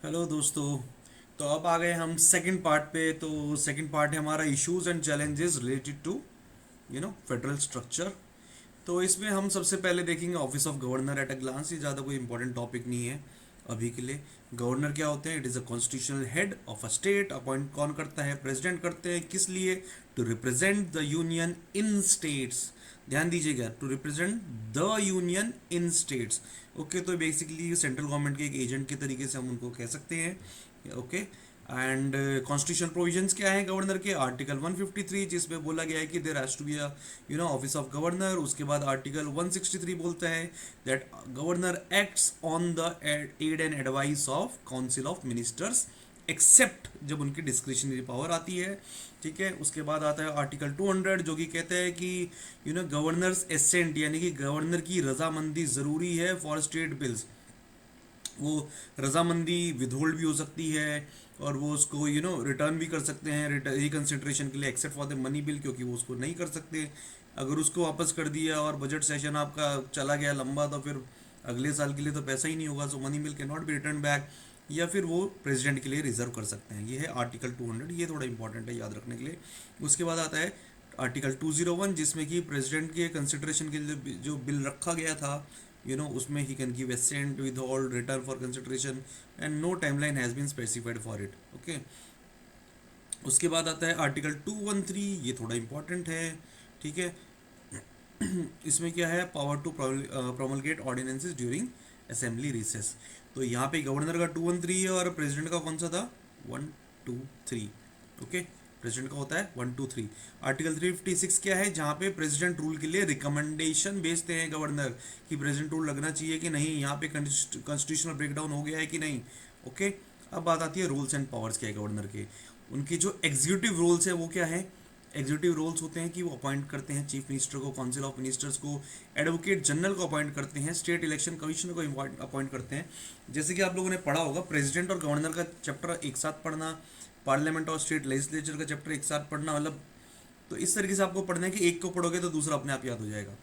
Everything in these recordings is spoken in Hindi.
हेलो दोस्तों। तो अब आ गए हम सेकंड पार्ट पे। तो सेकंड पार्ट है हमारा issues and challenges related to federal structure. तो इसमें हम सबसे पहले देखेंगे office of governor at a glance. ये ज़्यादा कोई इंपॉर्टेंट टॉपिक नहीं है अभी के लिए। गवर्नर क्या होते हैं? It is a constitutional head of a state. Appoint कौन करता है? प्रेसिडेंट करते हैं। किस लिए? To represent the union in states. ध्यान दीजिएगा, to represent the union in states. Okay, तो बेसिकली सेंट्रल गवर्नमेंट के एक एजेंट के तरीके से हम उनको कह सकते हैं। ओके, एंड कॉन्स्टिट्यूशनल प्रोविजंस क्या है गवर्नर के? आर्टिकल 153 जिसमें बोला गया है कि there has to be a office of governor. उसके बाद आर्टिकल 163 बोलता है that governor acts on the aid and advice of council of ministers except जब उनकी डिस्क्रिशनरी पावर आती है। ठीक है, उसके बाद आता है आर्टिकल 200 जो कि कहता है कि गवर्नर्स एसेंट यानी कि गवर्नर की रजामंदी ज़रूरी है फॉर स्टेट बिल्स। वो रजामंदी विदहोल्ड भी हो सकती है और वो उसको रिटर्न भी कर सकते हैं रिकन्सिडरेशन के लिए, except for the money bill, क्योंकि वो उसको नहीं कर सकते। अगर उसको वापस कर दिया और बजट सेशन आपका चला गया लंबा तो फिर अगले साल के लिए तो पैसा ही नहीं होगा। So money bill can not be return back. या फिर वो प्रेसिडेंट के लिए रिजर्व कर सकते हैं। ये है आर्टिकल 200, ये थोड़ा इंपॉर्टेंट है याद रखने के लिए। उसके बाद आता है आर्टिकल 201 जिसमें कि प्रेसिडेंट के कंसिडरेशन के लिए जो बिल रखा गया था उसमें he can give assent withhold return for consideration and no timeline has been specified for it. Okay, उसके बाद आता है आर्टिकल 213, ये थोड़ा इंपॉर्टेंट है। ठीक है, इसमें क्या है? Power to promulgate ordinances during assembly recess. तो यहाँ पे गवर्नर का 213 है और प्रेसिडेंट का कौन सा था? 123। ओके, प्रेसिडेंट का होता है 123। आर्टिकल 356 क्या है? जहाँ पे प्रेसिडेंट रूल के लिए रिकमेंडेशन भेजते हैं गवर्नर कि प्रेसिडेंट रूल लगना चाहिए कि नहीं, यहाँ पे कॉन्स्टिट्यूशनल ब्रेकडाउन हो गया है कि नहीं। ओके, अब बात आती है रूल्स एंड पावर्स क्या है गवर्नर के। उनके जो एग्जीक्यूटिव रोल्स है वो क्या है? एग्जीक्यूटिव रोल्स होते हैं कि वो अपॉइंट करते हैं चीफ मिनिस्टर को, काउंसिल ऑफ मिनिस्टर्स को, एडवोकेट जनरल को अपॉइंट करते हैं, स्टेट इलेक्शन कमिश्नर को अपॉइंट करते हैं। जैसे कि आप लोगों ने पढ़ा होगा, प्रेसिडेंट और गवर्नर का चैप्टर एक साथ पढ़ना, पार्लियामेंट और स्टेट लेजिस्लेचर का चैप्टर एक साथ पढ़ना, मतलब तो इस तरीके से आपको पढ़ना है कि एक को पढ़ोगे तो दूसरा अपने आप याद हो जाएगा।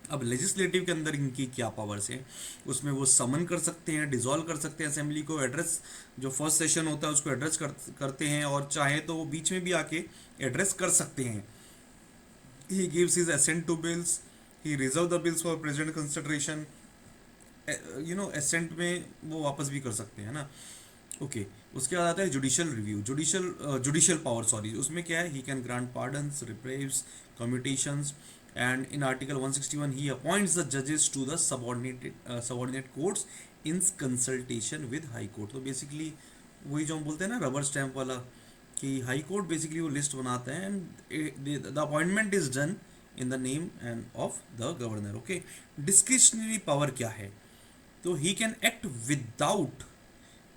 अब लेजिस्लेटिव के अंदर इनकी क्या पावर्स हैं? उसमें वो समन कर सकते हैं, डिसॉल्व कर सकते हैं असेंबली को, एड्रेस जो फर्स्ट सेशन होता है उसको एड्रेस करते हैं, और चाहे तो वो बीच में भी आके एड्रेस कर सकते हैं। He gives his assent to bills, he reserve the bills for president consideration. Assent में वो वापस भी कर सकते हैं ना। ओके, उसके बाद आता है judicial review, judicial power sorry. उसमें क्या है? He can grant pardons, reprieves, commutations, and in article 161 he appoints the जजेस to the subordinate courts in consultation with high court. तो बेसिकली वही जो हम बोलते हैं ना रबर स्टैम्प वाला, कि हाई कोर्ट बेसिकली वो लिस्ट बनाता है and the appointment is done in the name end of the governor. Okay, discretionary power क्या है? तो he can act without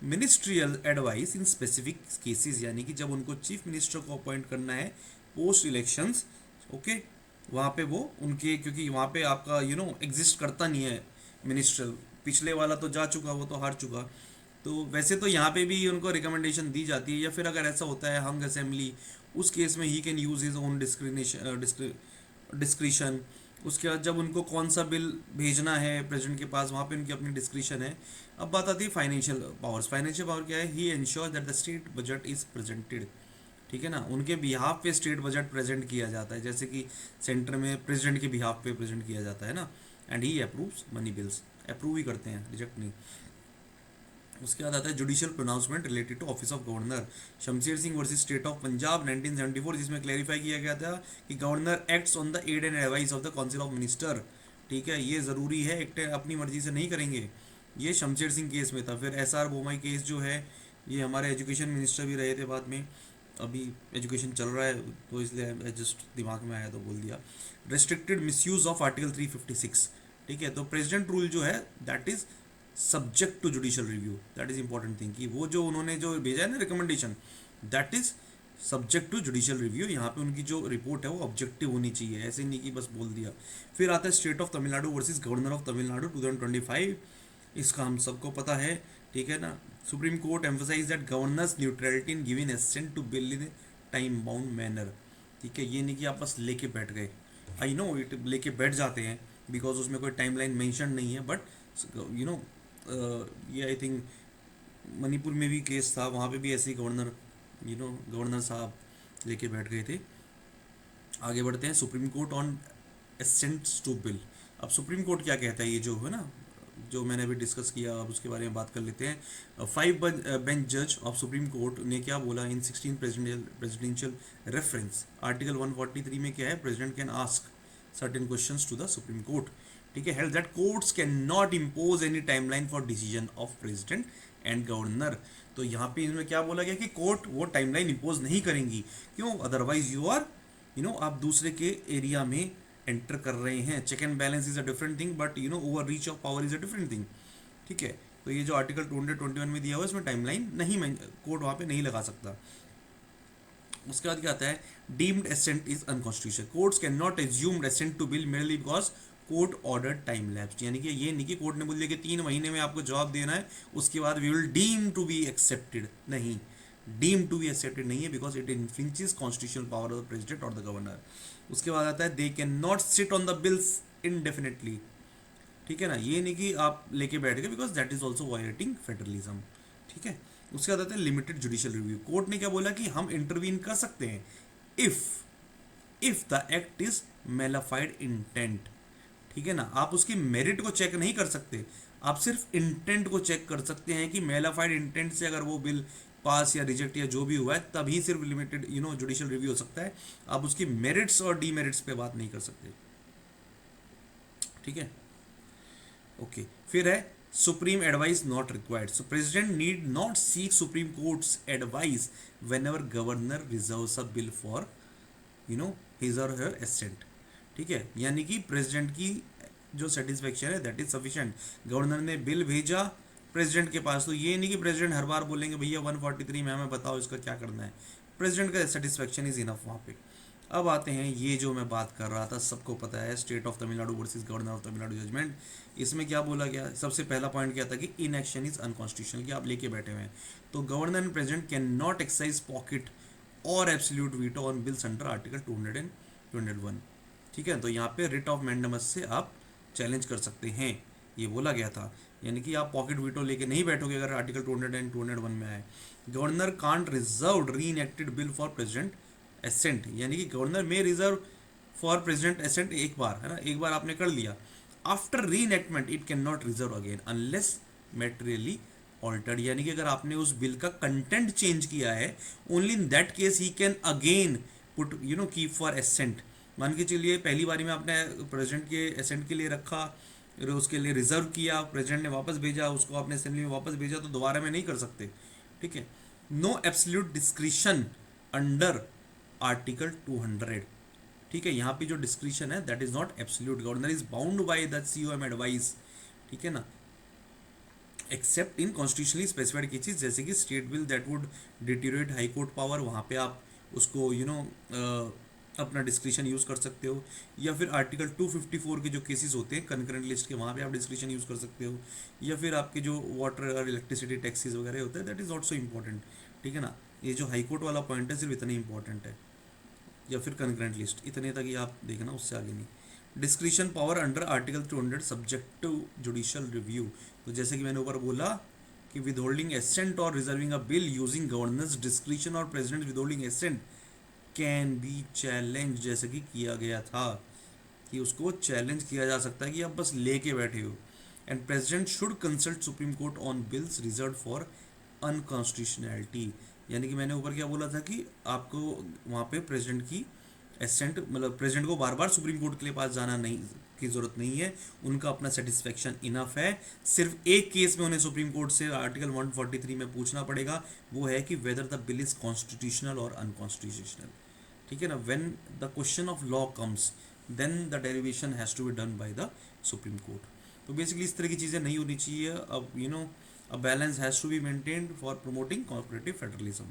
ministerial advice in specific cases, यानी कि जब उनको चीफ मिनिस्टर को अपॉइंट करना है पोस्ट इलेक्शंस। ओके, वहाँ पे वो उनके, क्योंकि वहाँ पे आपका एग्जिस्ट करता नहीं है मिनिस्ट्रियल, पिछले वाला तो जा चुका, वो तो हार चुका। तो वैसे तो यहाँ पे भी उनको रिकमेंडेशन दी जाती है, या फिर अगर ऐसा होता है हंग असेंबली, उस केस में he can use his own discretion. उसके बाद जब उनको कौन सा बिल भेजना है प्रेसिडेंट के पास, वहाँ पे उनकी अपनी डिस्क्रिशन है। अब बात आती है फाइनेंशियल पावर्स। फाइनेंशियल पावर क्या है? He ensure that the state budget is presented. ठीक है ना, उनके बिहाफ पे स्टेट बजट प्रेजेंट किया जाता है, जैसे कि सेंटर में प्रेसिडेंट के बिहाफ पे प्रेजेंट किया जाता है ना। And he approves money bills, approve ही करते हैं, रिजेक्ट नहीं। उसके बाद आता है judicial pronouncement related to office of governor, Shamsher Singh versus state of Punjab 1974, जिसमें क्लैरिफाई किया गया था कि governor acts on the aid and advice of the council of minister. ठीक है, ये ज़रूरी है, एक्ट अपनी मर्जी से नहीं करेंगे। ये शमशेर सिंह केस में था। फिर एस आर बोमाई केस जो है, ये हमारे एजुकेशन मिनिस्टर भी रहे थे बाद में। अभी एजुकेशन चल रहा है तो इसलिए जस्ट दिमाग में आया तो बोल दिया। Restricted misuse of article 356। ठीक है, तो प्रेसिडेंट रूल जो है that is subject to judicial review, that is important thing, कि वो जो उन्होंने जो भेजा है ना recommendation, that is subject to judicial review. यहाँ पे उनकी जो रिपोर्ट है वो ऑब्जेक्टिव होनी चाहिए, ऐसे नहीं कि बस बोल दिया। फिर आता है state of Tamil Nadu versus governor of Tamil Nadu 2025। इसका हम सबको पता है, ठीक है ना। Supreme court emphasise that governor's neutrality in giving assent to bill in time bound manner. ठीक है, ये नहीं कि आप बस लेके बैठ गए, आई नो इट, लेके बैठ जाते हैं बिकॉज उसमें कोई टाइमलाइन मेंशन नहीं है, बट यू नो ये आई थिंक मणिपुर में भी केस था, वहाँ पे भी ऐसे ही गवर्नर गवर्नर साहब लेके बैठ गए थे। आगे बढ़ते हैं, supreme court on assents to bill. अब सुप्रीम कोर्ट क्या कहता है, ये जो है ना, जो मैंने अभी डिस्कस किया, अब उसके बारे में बात कर लेते हैं। 5 बेंच जज ऑफ सुप्रीम कोर्ट ने क्या बोला इन 16 प्रेसिडेंशियल रेफरेंस। आर्टिकल 143 में क्या है, president can ask certain questions to the supreme court. ठीक है, held that courts can not impose any timeline for decision of president and governor. तो यहाँ पे इसमें क्या बोला गया कि कोर्ट वो टाइमलाइन इम्पोज नहीं करेंगी, क्यों, अदरवाइज यू आर आप दूसरे के एरिया में एंटर कर रहे हैं। Check and balance is a different thing, but overreach of power is a different thing. ठीक है, तो ये जो आर्टिकल 221 में दिया हुआ है, इसमें टाइमलाइन नहीं, कोर्ट वहाँ पे नहीं लगा सकता। उसके बाद क्या आता है, deemed assent is unconstitutional, courts can not assume assent to bill merely because court order time lapse. यानी कि ये नहीं कि कोर्ट ने बोल दिया कि 3 महीने में आपको जवाब देना है, उसके बाद we will deem to be accepted, नहीं, डीम टू बी एक्सेप्टेड नहीं है, because it infringes constitutional power of the president और द गवर्नर। उसके बाद आता है, they can not sit on the bills indefinitely. ठीक है ना, ये नहीं कि आप लेके बैठ गए, because that is also violating federalism. ठीक है, उसके बाद आता है लिमिटेड जुडिशियल रिव्यू। कोर्ट ने क्या बोला कि हम इंटरवीन कर सकते हैं if the act is mala fide intent. ठीक है ना, आप उसकी मेरिट को चेक नहीं कर सकते, आप सिर्फ इंटेंट को चेक कर सकते हैं कि मेलाफाइड इंटेंट से अगर वो बिल पास या रिजेक्ट या जो भी हुआ है, तभी सिर्फ लिमिटेड जुडिशियल रिव्यू हो सकता है। आप उसकी मेरिट्स और डीमेरिट्स पे बात नहीं कर सकते। ठीक है, ओके, फिर है supreme advice not required. So president need not seek supreme courts advice when ever governor reserves a bill for his और हर एसेंट। ठीक है, यानी कि प्रेसिडेंट की जो सेटिस्फेक्शन है दैट इज सफिशिएंट। गवर्नर ने बिल भेजा प्रेसिडेंट के पास, तो ये नहीं कि प्रेसिडेंट हर बार बोलेंगे भैया 143 में हमें बताओ इसका क्या करना है। प्रेसिडेंट का सेटिस्फेक्शन इज इनफ वहाँ पे। अब आते हैं, ये जो मैं बात कर रहा था सबको पता है, state of Tamil Nadu versus governor of Tamil Nadu judgment. इसमें क्या बोला गया, सबसे पहला पॉइंट क्या था कि इन एक्शन इज अनकॉन्स्टिट्यूशनल, कि आप लेके बैठे हुए हैं। तो governor and president can not exercise pocket और absolute veto on bills under article 221। ठीक है, तो यहाँ पे रिट ऑफ मैंडेमस से आप चैलेंज कर सकते हैं, ये बोला गया था। यानी कि आप पॉकेट वीटो लेके नहीं बैठोगे अगर आर्टिकल 200 एंड 201 में आए। Governor can't reserve reenacted bill for president assent, यानी कि गवर्नर में रिजर्व फॉर प्रेसिडेंट एसेंट एक बार, है ना, एक बार आपने कर लिया, आफ्टर री enactment it can not reserve again unless materially altered. यानी कि अगर आपने उस बिल का कंटेंट चेंज किया है, only in that case he can again put keep for assent. मान के चलिए पहली बारी में आपने प्रेसिडेंट के एसेंट के लिए रखा, फिर उसके लिए रिजर्व किया, प्रेसिडेंट ने वापस भेजा, उसको आपने असेंबली में वापस भेजा, तो दोबारा में नहीं कर सकते। ठीक है, no absolute discretion under article 200। ठीक है, यहाँ पे जो डिस्क्रिशन है that is not absolute, governor is bound by the COM advice. ठीक है ना, except in constitutionally specified cases, जैसे कि state bill that would deteriorate high court power, वहाँ पे आप उसको अपना डिस्क्रिशन यूज़ कर सकते हो। या फिर आर्टिकल 254 के जो केसेस होते हैं कंकरेंट लिस्ट के, वहाँ पे आप डिस्क्रिशन यूज़ कर सकते हो। या फिर आपके जो वाटर और इलेक्ट्रिसिटी टैक्सेस वगैरह होते हैं, that is not so important. ठीक है ना, ये जो हाई कोर्ट वाला पॉइंट है सिर्फ इतना ही इंपॉर्टेंट है, या फिर कंकरेंट लिस्ट, इतने तक ही आप देखना, उससे आगे नहीं। Discretion power under article 200 subject to judicial review. तो जैसे कि मैंने ऊपर बोला कि विदहोल्डिंग एसेंट और reserving a bill using governor's discretion और president withholding assent can be challenge, जैसे कि किया गया था कि उसको चैलेंज किया जा सकता है कि आप बस लेके बैठे हो। And president should consult Supreme court on bills reserve for unconstitutionality. यानी कि मैंने ऊपर क्या बोला था कि आपको वहाँ पे प्रेसिडेंट की एसेंट, मतलब प्रेसिडेंट को बार बार सुप्रीम कोर्ट के लिए पास जाना नहीं की ज़रूरत नहीं है, उनका अपना सेटिस्फेक्शन इनफ है। सिर्फ एक केस में उन्हें सुप्रीम कोर्ट से आर्टिकल 143 में पूछना पड़ेगा, वो है कि whether the bill is constitutional और अनकॉन्स्टिट्यूशनल। ठीक है ना, when the question of law comes then the derivation has to be done by the supreme court. तो बेसिकली इस तरह की चीज़ें नहीं होनी चाहिए। अब a balance has to be maintained for promoting cooperative federalism.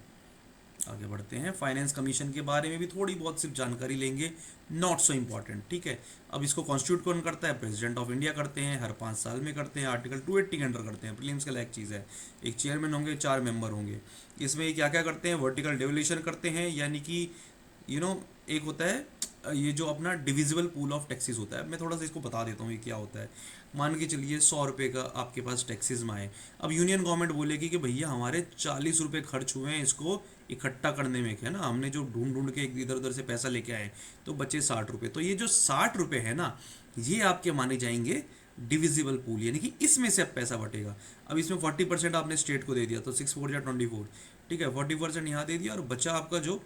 आगे बढ़ते हैं, फाइनेंस कमीशन के बारे में भी थोड़ी बहुत सिर्फ जानकारी लेंगे, नॉट सो इम्पॉर्टेंट। ठीक है, अब इसको कॉन्स्टिट्यूट कौन करता है, प्रेसिडेंट ऑफ इंडिया करते हैं, हर 5 साल में करते हैं, आर्टिकल 280 के अंडर करते हैं। प्रीलिम्स का लायक चीज़ है, एक चेयरमैन होंगे, 4 मेंबर होंगे। इसमें क्या क्या करते हैं, वर्टिकल डेवल्यूशन करते हैं, यानी कि एक होता है ये जो अपना डिविजिबल पूल ऑफ टैक्सेस होता है, मैं थोड़ा सा इसको बता देता हूँ ये क्या होता है। मान के चलिए 100 रुपये का आपके पास टैक्सेस में आए। अब यूनियन गवर्नमेंट बोलेगी कि भैया हमारे 40 रुपये खर्च हुए हैं इसको इकट्ठा करने में, है ना, हमने जो ढूंढ ढूंढ के इधर उधर से पैसा लेके आए, तो बचे 60 रुपये। तो ये जो 60 रुपये है ना, ये आपके माने जाएंगे डिविजिबल पूल, यानी कि इसमें से अब पैसा बटेगा। अब इसमें 40% आपने स्टेट को दे दिया, तो 6 4 या 24, ठीक है, 40% यहाँ दे दिया, और बचा आपका जो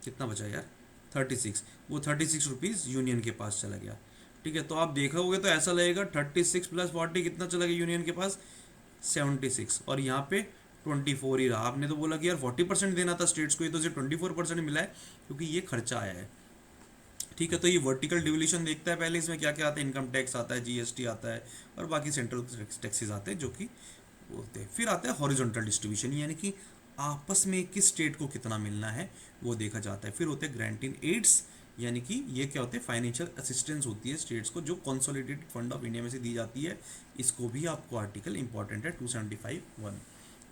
कितना बचा यार, 36, वो 36 रुपीज़ यूनियन के पास चला गया। ठीक है, तो आप देखोगे तो ऐसा लगेगा 36 + 40 कितना चला गया यूनियन के पास, 76, और यहाँ पे 24 ही रहा। आपने तो बोला कि यार 40% देना था स्टेट्स को, ये तो सिर्फ 24% मिला है क्योंकि ये खर्चा आया है। ठीक है, तो ये वर्टिकल डिवोल्यूशन देखता है पहले, इसमें क्या क्या आता है, इनकम टैक्स आता है, जीएसटी आता है, और बाकी सेंट्रल टैक्सेस आते हैं जो कि होते हैं। फिर आता है हॉरिजॉन्टल डिस्ट्रीब्यूशन, यानी कि आपस में किस स्टेट को कितना मिलना है वो देखा जाता है। फिर होते हैं ग्रांट इन एड्स, यानी कि ये क्या होते हैं, फाइनेंशियल असिस्टेंस होती है स्टेट्स को जो कंसोलिडेटेड फंड ऑफ इंडिया में से दी जाती है। इसको भी आपको आर्टिकल इंपॉर्टेंट है 275(1),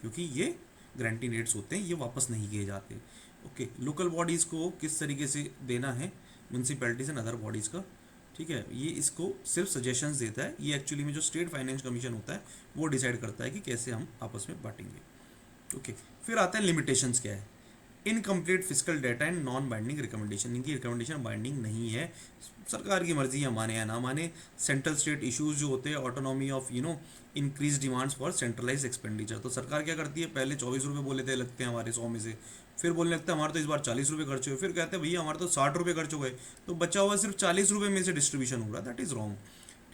क्योंकि ये ग्रांट इन एड्स होते हैं, ये वापस नहीं किए जाते। ओके, लोकल बॉडीज़ को किस तरीके से देना है, म्यूनसिपैलिटीज एंड अदर बॉडीज़ का, ठीक है, ये इसको सिर्फ सजेशंस देता है। ये एक्चुअली में जो स्टेट फाइनेंस कमीशन होता है वो डिसाइड करता है कि कैसे हम आपस में बांटेंगे। ओके, फिर आता है लिमिटेशंस क्या है, incomplete physical data and non binding recommendation. इनकी रिकमेंडेशन बाइंडिंग नहीं है, सरकार की मर्जी है माने या ना माने। सेंट्रल स्टेट इश्यूज जो होते हैं, autonomy of increase demands for centralise expenditure, तो सरकार क्या करती है, पहले 24 रुपये बोले थे लगते हैं हमारे 100 में से, फिर बोलने लगता है हमारे तो इस बार 40 रुपये खर्च हुए, फिर कहते हैं भैया हमारे तो 60 रुपये खर्च हो गए, तो बचा हुआ सिर्फ 40 रुपये में से डिस्ट्रीब्यूशन हो रहा है, दैट इज़ रॉन्ग।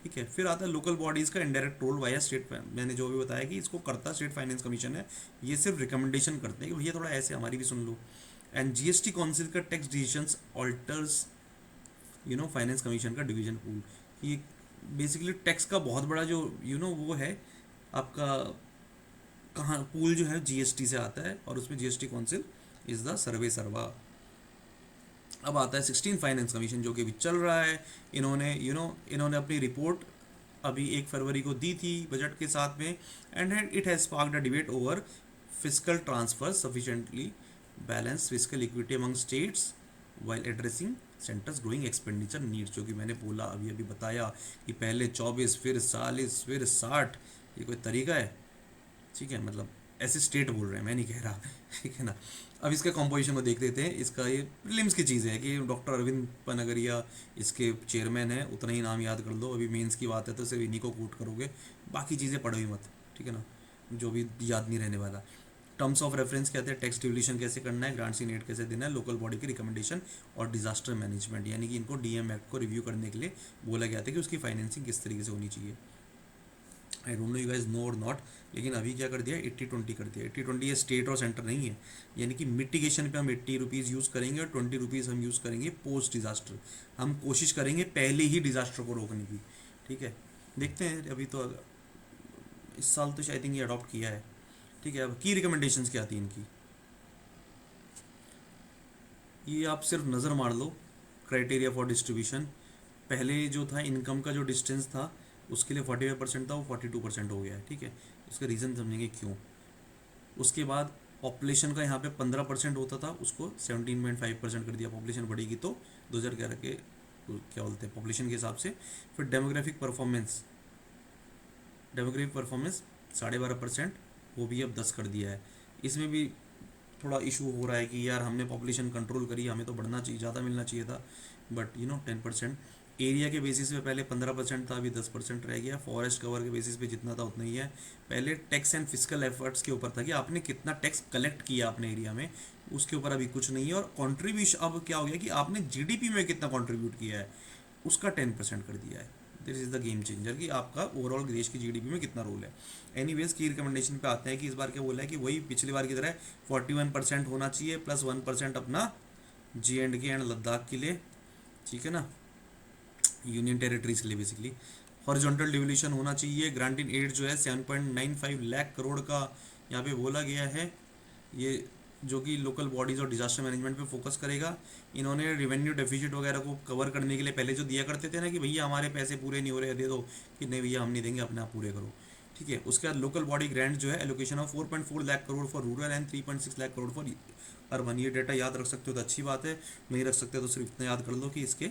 ठीक है, फिर आता है लोकल बॉडीज़ का इनडायरेक्ट रोल वाया स्टेट, मैंने जो भी बताया कि इसको करता स्टेट फाइनेंस कमीशन है, ये सिर्फ रिकमेंडेशन करते हैं कि भैया थोड़ा ऐसे हमारी भी सुन लो। एंड जीएसटी काउंसिल का tax decisions alters finance commission का डिवीजन पूल। ये बेसिकली टैक्स का बहुत बड़ा जो वो है आपका, कहाँ पूल जो है जीएसटी से आता है, और उसमें GST council is the survey सर्वा। अब आता है 16 फाइनेंस कमीशन जो कि अभी चल रहा है। इन्होंने अपनी रिपोर्ट अभी 1 फरवरी को दी थी बजट के साथ में, and it has sparked a debate over physical transfer sufficiently balance physical equity among states while addressing centres growing expenditure needs, जो कि मैंने बोला अभी बताया कि पहले 24 फिर 40 फिर 60, ये कोई तरीका है? ठीक है, मतलब ऐसे स्टेट बोल रहे हैं, मैं नहीं कह रहा। ठीक है ना। अब इसका कॉम्पोजिशन को देख लेते हैं। इसका ये प्रीलिम्स की चीज़ है कि डॉक्टर अरविंद पनगरिया इसके चेयरमैन है, उतना ही नाम याद कर लो। अभी मेंस की बात है तो सिर्फ इन्हीं को कोट करोगे, बाकी चीज़ें पढ़ो ही मत, ठीक है ना, जो भी याद नहीं रहने वाला। टर्म्स ऑफ रेफरेंस कहते हैं टैक्स डिवल्यूशन कैसे करना है, ग्रांट्स इन एड कैसे देना है, लोकल बॉडी की रिकमेंडेशन और डिजास्टर मैनेजमेंट, यानी कि इनको डीएम एक्ट को रिव्यू करने के लिए बोला गया था कि उसकी फाइनेंसिंग किस तरीके से होनी चाहिए। I don't know you guys know or not, लेकिन अभी क्या कर दिया, 80-20 कर दिया। 80-20 ये स्टेट और सेंटर नहीं है, यानी कि मिटिगेशन पे हम 80 रुपीज़ यूज़ करेंगे और 20 रुपीज़ हम यूज़ करेंगे पोस्ट डिज़ास्टर। हम कोशिश करेंगे पहले ही डिज़ास्टर को रोकने की। ठीक है, देखते हैं। अभी तो इस साल तो शायद ये अडॉप्ट किया है। ठीक है, अब की रिकमेंडेशंस क्या थी इनकी, ये आप सिर्फ नज़र मार लो। क्राइटेरिया फॉर डिस्ट्रीब्यूशन, पहले जो था इनकम का जो डिस्टेंस था उसके लिए 45% था, वो 42% हो गया है। ठीक है, उसका रीज़न समझेंगे क्यों। उसके बाद पॉपुलेशन का यहाँ पे 15% होता था, उसको 17.5% कर दिया। पॉपुलेशन बढ़ेगी तो 2011 के क्या बोलते हैं पॉपुलेशन के हिसाब से। फिर डेमोग्राफिक परफॉर्मेंस 12.5%, वो भी अब 10 कर दिया है। इसमें भी थोड़ा इशू हो रहा है कि यार हमने पॉपुलेशन कंट्रोल करी, हमें तो बढ़ना चाहिए, ज़्यादा मिलना चाहिए था, बट 10%। एरिया के बेसिस पे पहले 15% था, अभी 10% रह गया। फॉरेस्ट कवर के बेसिस पे जितना था उतना ही है। पहले टैक्स एंड फिजिकल एफर्ट्स के ऊपर था कि आपने कितना टैक्स कलेक्ट किया अपने एरिया में, उसके ऊपर अभी कुछ नहीं है। और कॉन्ट्रीब्यूशन अब क्या हो गया कि आपने जीडीपी में कितना कॉन्ट्रीब्यूट किया है उसका 10% कर दिया है। This is the game changer कि आपका ओवरऑल देश की जीडीपी में कितना रोल है। एनीवेज की रिकमेंडेशन पे आते हैं कि इस बार क्या बोला है कि वही पिछली बार की तरह 41% होना चाहिए, प्लस 1% अपना J&K एंड लद्दाख के लिए, ठीक है ना, यूनियन टेरिटरीज के लिए बेसिकली। हॉरिजॉन्टल डिवोल्यूशन होना चाहिए। ग्रांट इन एड जो है 7.95 लाख करोड़ का यहाँ पे बोला गया है, ये जो कि लोकल बॉडीज़ और डिजास्टर मैनेजमेंट पे फोकस करेगा। इन्होंने रेवेन्यू डेफिसिट वगैरह को कवर करने के लिए पहले जो दिया करते थे ना कि भैया हमारे पैसे पूरे नहीं हो रहे, दे दो, कि नहीं भैया हम नहीं देंगे, अपने आप पूरे करो। ठीक है। उसके बाद लोकल बॉडी ग्रांट जो है allocation of 4.4 lakh crore for rural and 3.6 lakh crore for urban. ये डेटा याद रख सकते हो तो अच्छी बात है, नहीं रख सकते तो सिर्फ इतना याद कर लो कि इसके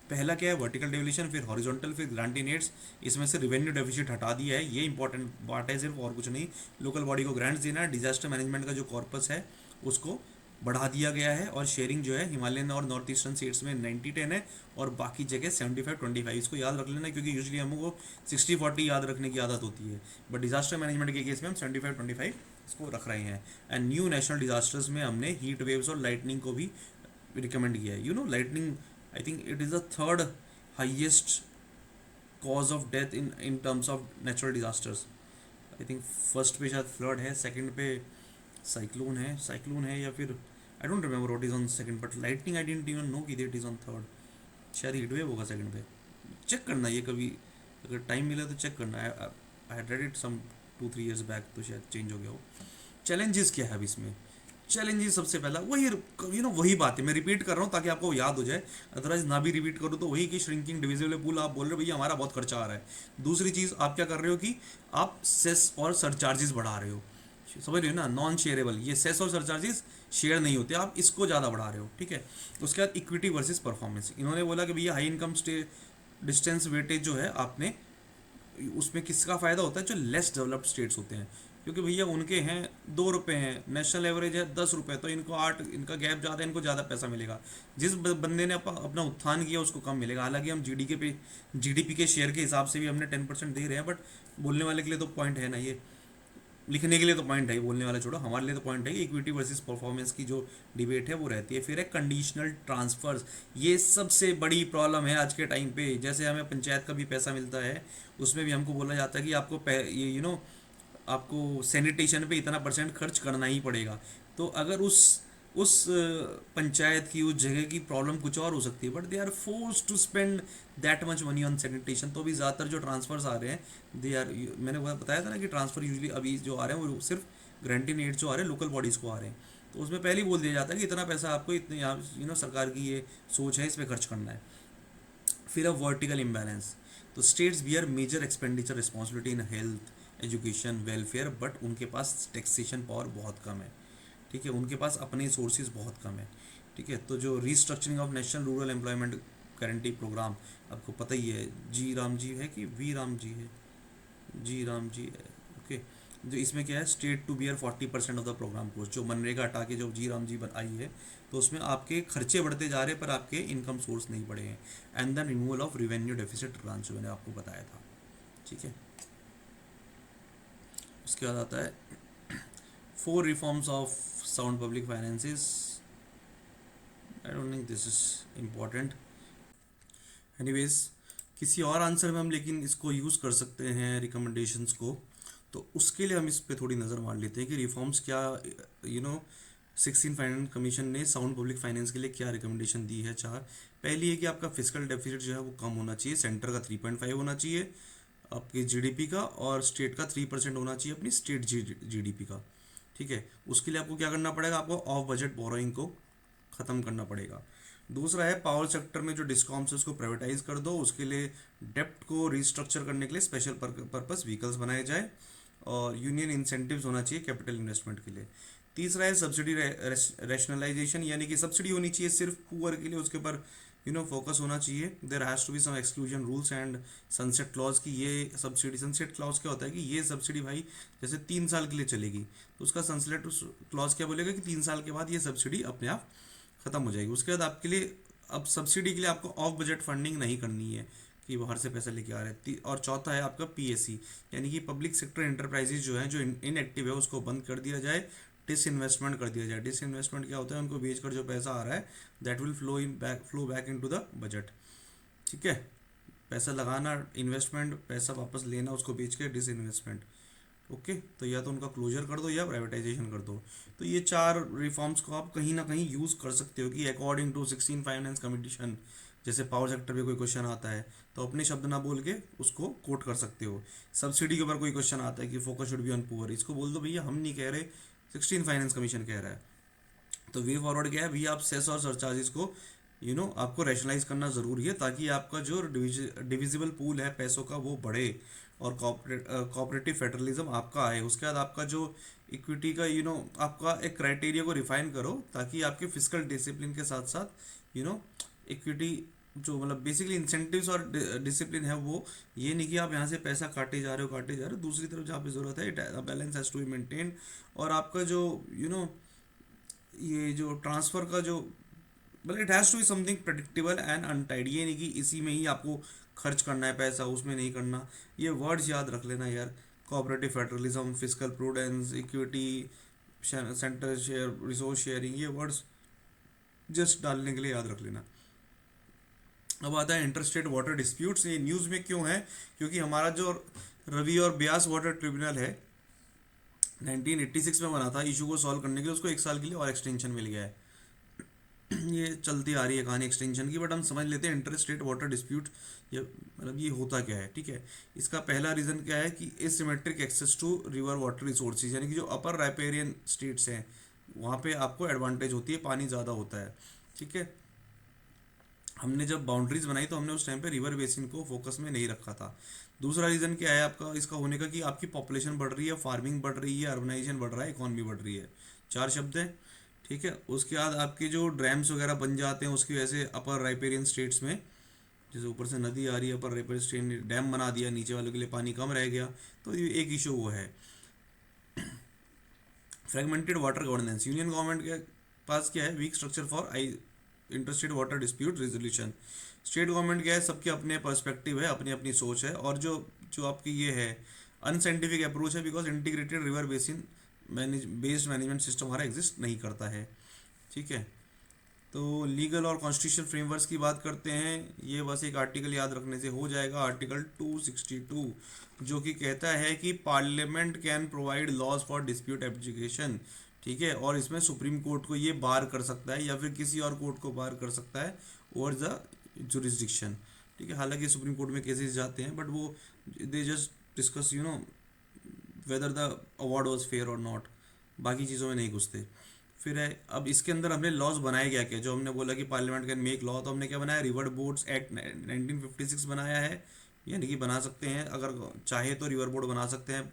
पहला क्या है वर्टिकल डेवल्यूशन, फिर हॉरिजॉन्टल, फिर ग्रांटिनेट्स। इसमें से रेवेन्यू डेफिसिट हटा दिया है, ये इंपॉर्टेंट पार्ट है सिर्फ, और कुछ नहीं। लोकल बॉडी को ग्रांट्स देना है, डिजास्टर मैनेजमेंट का जो कॉर्पस है उसको बढ़ा दिया गया है, और शेयरिंग जो है हिमालयन और नॉर्थ ईस्टर्न स्टेट्स में 90-10 है, और बाकी जगह 75-25। इसको याद रख लेना क्योंकि यूजली हमको 60-40 याद रखने की आदत होती है, बट डिजास्टर मैनेजमेंट के केस में हम 75-25 इसको रख रहे हैं। एंड न्यू नेशनल डिजास्टर्स में हमने हीट वेव्स और लाइटनिंग को भी रिकमेंड किया है। Lightning I think it is the third highest cause of death in terms of natural disasters. I think first पे शायद फ्लड है, सेकंड पे साइक्लोन है या फिर I don't remember what is on second, but lightning I didn't even know कि इट इज ऑन थर्ड। शायद हीट वेव होगा सेकंड पे, चेक करना ये कभी, अगर टाइम मिला तो चेक करना। I had read it some 2-3 years back, तो शायद चेंज हो गया हो। चैलेंजेस क्या है अब इसमें? चैलेंजेस सबसे पहला वही वही बात है, मैं रिपीट कर रहा हूँ ताकि आपको याद हो जाए, अदरवाइज ना भी रिपीट करूँ तो वही कि श्रिंकिंग डिविजिबल पूल, आप बोल रहे हो भैया हमारा बहुत खर्चा आ रहा है। दूसरी चीज़ आप क्या कर रहे हो कि आप सेस और सरचार्जेस बढ़ा रहे हो, समझ रहे हो ना, नॉन शेयरेबल। ये सेस और सरचार्जेस शेयर नहीं होते, आप इसको ज़्यादा बढ़ा रहे हो, ठीक है। उसके बाद इक्विटी वर्सेस परफॉर्मेंस, इन्होंने बोला कि भैया हाई इनकम डिस्टेंस वेटेज जो है आपने, उसमें किसका फ़ायदा होता है? जो लेस डेवलप्ड स्टेट्स होते हैं, क्योंकि भैया उनके हैं 2 रुपये हैं, नेशनल एवरेज है 10 रुपये, तो इनको 8, इनका गैप ज़्यादा है, इनको ज़्यादा पैसा मिलेगा। जिस बंदे ने अपना उत्थान किया उसको कम मिलेगा। हालांकि हम जीडीपी के शेयर के हिसाब से भी हमने 10% दे रहे हैं, बट बोलने वाले के लिए तो पॉइंट है ना, ये लिखने के लिए तो पॉइंट है, बोलने वाला छोड़ो, हमारे लिए तो पॉइंट है कि इक्विटी वर्सेस परफॉर्मेंस की जो डिबेट है वो रहती है। फिर है कंडीशनल ट्रांसफर्स, ये सबसे बड़ी प्रॉब्लम है आज के टाइम पे। जैसे हमें पंचायत का भी पैसा मिलता है, उसमें भी हमको बोला जाता है कि आपको ये आपको सैनिटेशन पे इतना % खर्च करना ही पड़ेगा। तो अगर उस पंचायत की, उस जगह की प्रॉब्लम कुछ और हो सकती है, but they are force to spend that much money on sanitation. तो अभी ज़्यादातर जो ट्रांसफर्स आ रहे हैं दे आर, मैंने बताया था ना कि ट्रांसफर यूजली अभी जो आ रहे हैं वो सिर्फ ग्रांटिंग एड जो आ रहे हैं लोकल बॉडीज़ को आ रहे हैं, तो उसमें पहले ही बोल दिया जाता है कि इतना पैसा आपको इतने यहाँ सरकार की ये सोच है इस पर खर्च करना है। फिर अब वर्टिकल इम्बैलेंस, तो states bear major expenditure responsibility in health, education, welfare, but उनके पास टैक्सेशन पावर बहुत कम है, ठीक है, उनके पास अपने सोर्सेज बहुत कम है, ठीक है। तो जो restructuring of national rural employment guarantee programme, आपको पता ही है, जी राम जी है कि वी राम जी है, जी राम जी है, ओके। जो इसमें क्या है, state to bear 40% of the programme cost, जो मनरेगा हटा के जो जी राम जी आई है, तो उसमें आपके खर्चे बढ़ते जा रहे हैं पर आपके इनकम सोर्स नहीं बढ़े हैं। And the removal of revenue deficit grants, जो मैंने आपको बताया था, ठीक है। उसके बाद आता है 4 reforms of sound public finances. I don't think this is important, anyways किसी और आंसर में हम लेकिन इसको यूज़ कर सकते हैं रिकमेंडेशंस को, तो उसके लिए हम इस पे थोड़ी नज़र मार लेते हैं कि रिफॉर्म्स क्या, 16 फाइनेंस कमीशन ने साउंड पब्लिक फाइनेंस के लिए क्या रिकमेंडेशन दी है। 4, पहली है कि आपका फिजिकल डेफिसिट जो है वो कम होना चाहिए, सेंटर का 3.5 होना चाहिए आपके जीडीपी का, और स्टेट का 3% होना चाहिए अपनी स्टेट जीडीपी का, ठीक है। उसके लिए आपको क्या करना पड़ेगा, आपको ऑफ बजट बोरोइंग को ख़त्म करना पड़ेगा। दूसरा है पावर सेक्टर में जो डिस्कॉम्स है उसको प्राइवेटाइज कर दो, उसके लिए डेप्ट को रिस्ट्रक्चर करने के लिए स्पेशल पर्पस व्हीकल्स बनाए जाए, और यूनियन इंसेंटिव्स होना चाहिए कैपिटल इन्वेस्टमेंट के लिए। तीसरा है सब्सिडी रैशनलाइजेशन, यानी कि सब्सिडी होनी चाहिए सिर्फ पुअर के लिए, उसके ऊपर फोकस होना चाहिए। There has to be some exclusion rules and sunset clause, की ये सब्सिडी, सनसेट क्लॉज क्या होता है कि ये सब्सिडी भाई जैसे 3 साल के लिए चलेगी, तो उसका सनसेट क्लॉज क्या बोलेगा कि 3 साल के बाद ये सब्सिडी अपने आप ख़त्म हो जाएगी। उसके बाद आपके लिए अब सब्सिडी के लिए आपको ऑफ बजट फंडिंग नहीं करनी है कि बाहर से पैसा लेके आ रहे हैं। और चौथा है आपका पीएससी, यानी कि पब्लिक सेक्टर एंटरप्राइजेज जो है जो इनएक्टिव है उसको बंद कर दिया जाए, डिसइन्वेस्टमेंट कर दिया जाए। डिसइन्वेस्टमेंट क्या होता है, उनको बेचकर जो पैसा आ रहा है that will flow back into the budget, ठीक है। पैसा लगाना इन्वेस्टमेंट, पैसा वापस लेना उसको बेच के डिसइन्वेस्टमेंट, ओके। तो या तो उनका क्लोजर कर दो या प्राइवेटाइजेशन कर दो। तो ये 4 रिफॉर्म्स को आप कहीं ना कहीं यूज़ कर सकते हो कि अकॉर्डिंग टू 16 फाइनेंस कमीशन, जैसे पावर सेक्टर पे कोई क्वेश्चन आता है तो अपने शब्द ना बोल के उसको कोट कर सकते हो। सब्सिडी के ऊपर कोई क्वेश्चन आता है कि focus should be on poor, इसको बोल दो भैया हम नहीं कह रहे, 16 फाइनेंस कमीशन कह रहा है। तो वे फॉरवर्ड क्या है भैया, आप सेस और सरचार्जेस को आपको रैशनलाइज करना ज़रूरी है ताकि आपका जो डिविजिबल पूल है पैसों का वो बढ़े, और कॉपरेटिव फेडरलिज्म आपका आए। उसके बाद आपका जो इक्विटी का आपका एक क्राइटेरिया को रिफाइन करो, ताकि आपके फिजिकल डिसिप्लिन के साथ साथ इक्विटी जो मतलब बेसिकली इंसेंटिव्स और डिसिप्लिन है, वो ये नहीं कि आप यहाँ से पैसा काटे जा रहे हो, दूसरी तरफ जहाँ पे ज़रूरत है balance has to be maintain. और आपका जो ये जो ट्रांसफ़र का जो मतलब it has to be something predictable and untied, ये नहीं कि इसी में ही आपको खर्च करना है पैसा, उसमें नहीं करना। ये वर्ड्स याद रख लेना यार, cooperative federalism, physical prudence, equity, centre share, resource sharing, ये वर्ड्स जस्ट डालने के लिए याद रख लेना। अब आता है इंटरस्टेट वाटर डिस्प्यूट्स। ये न्यूज़ में क्यों है? क्योंकि हमारा जो रवि और ब्यास वाटर ट्रिब्यूनल है 1986 में बना था, इशू को सॉल्व करने के लिए उसको 1 साल के लिए और एक्सटेंशन मिल गया है। ये चलती आ रही है कहानी एक्सटेंशन की, बट हम समझ लेते हैं इंटरस्टेट वाटर डिस्प्यूट ये मतलब ये होता क्या है। ठीक है, इसका पहला रीज़न क्या है कि asymmetric access to river water resources, यानी कि जो अपर राइपेरियन स्टेट्स हैं वहाँ पे आपको एडवांटेज होती है, पानी ज़्यादा होता है। ठीक है, हमने जब बाउंड्रीज बनाई तो हमने उस टाइम पे रिवर बेसिन को फोकस में नहीं रखा था। दूसरा रीज़न क्या है आपका इसका होने का, कि आपकी पॉपुलेशन बढ़ रही है, फार्मिंग बढ़ रही है, अर्बनाइजेशन बढ़ रहा है, इकॉनमी बढ़ रही है। 4 शब्द हैं। ठीक है, उसके बाद आपके जो डैम्स वगैरह बन जाते हैं उसकी वजह से अपर राइपेरियन स्टेट्स में, जैसे ऊपर से नदी आ रही है, अपर राइपेरियन स्टेट ने डैम बना दिया, नीचे वालों के लिए पानी कम रह गया, तो ये एक इशू वो है। Fragmented water governance, union government के पास क्या है, weak structure for interstate water dispute resolution. State government क्या है, सबके अपने पर्सपेक्टिव है, अपनी अपनी सोच है, और जो जो आपकी ये है अनसाइंटिफिक अप्रोच है, because integrated river basin based management system हमारा एग्जिस्ट नहीं करता है। ठीक है, तो लीगल और कॉन्स्टिट्यूशन फ्रेमवर्क्स की बात करते हैं। ये बस एक आर्टिकल याद रखने से हो जाएगा, आर्टिकल 262, जो कि कहता है कि parliament can provide laws for dispute application. ठीक है, और इसमें सुप्रीम कोर्ट को ये बार कर सकता है या फिर किसी और कोर्ट को बार कर सकता है ओवर द जुरिस्डिक्शन। ठीक है, हालांकि सुप्रीम कोर्ट में केसेस जाते हैं, बट वो they just discuss whether the award was fair और नॉट, बाकी चीज़ों में नहीं घुसते। फिर है, अब इसके अंदर हमने लॉज बनाए क्या क्या, जो हमने बोला कि पार्लियामेंट कैन मेक लॉ, तो हमने क्या बनाया, रिवर बोर्ड्स एक्ट 1956 बनाया है, यानी कि बना सकते हैं अगर चाहे तो रिवर बोर्ड बना सकते हैं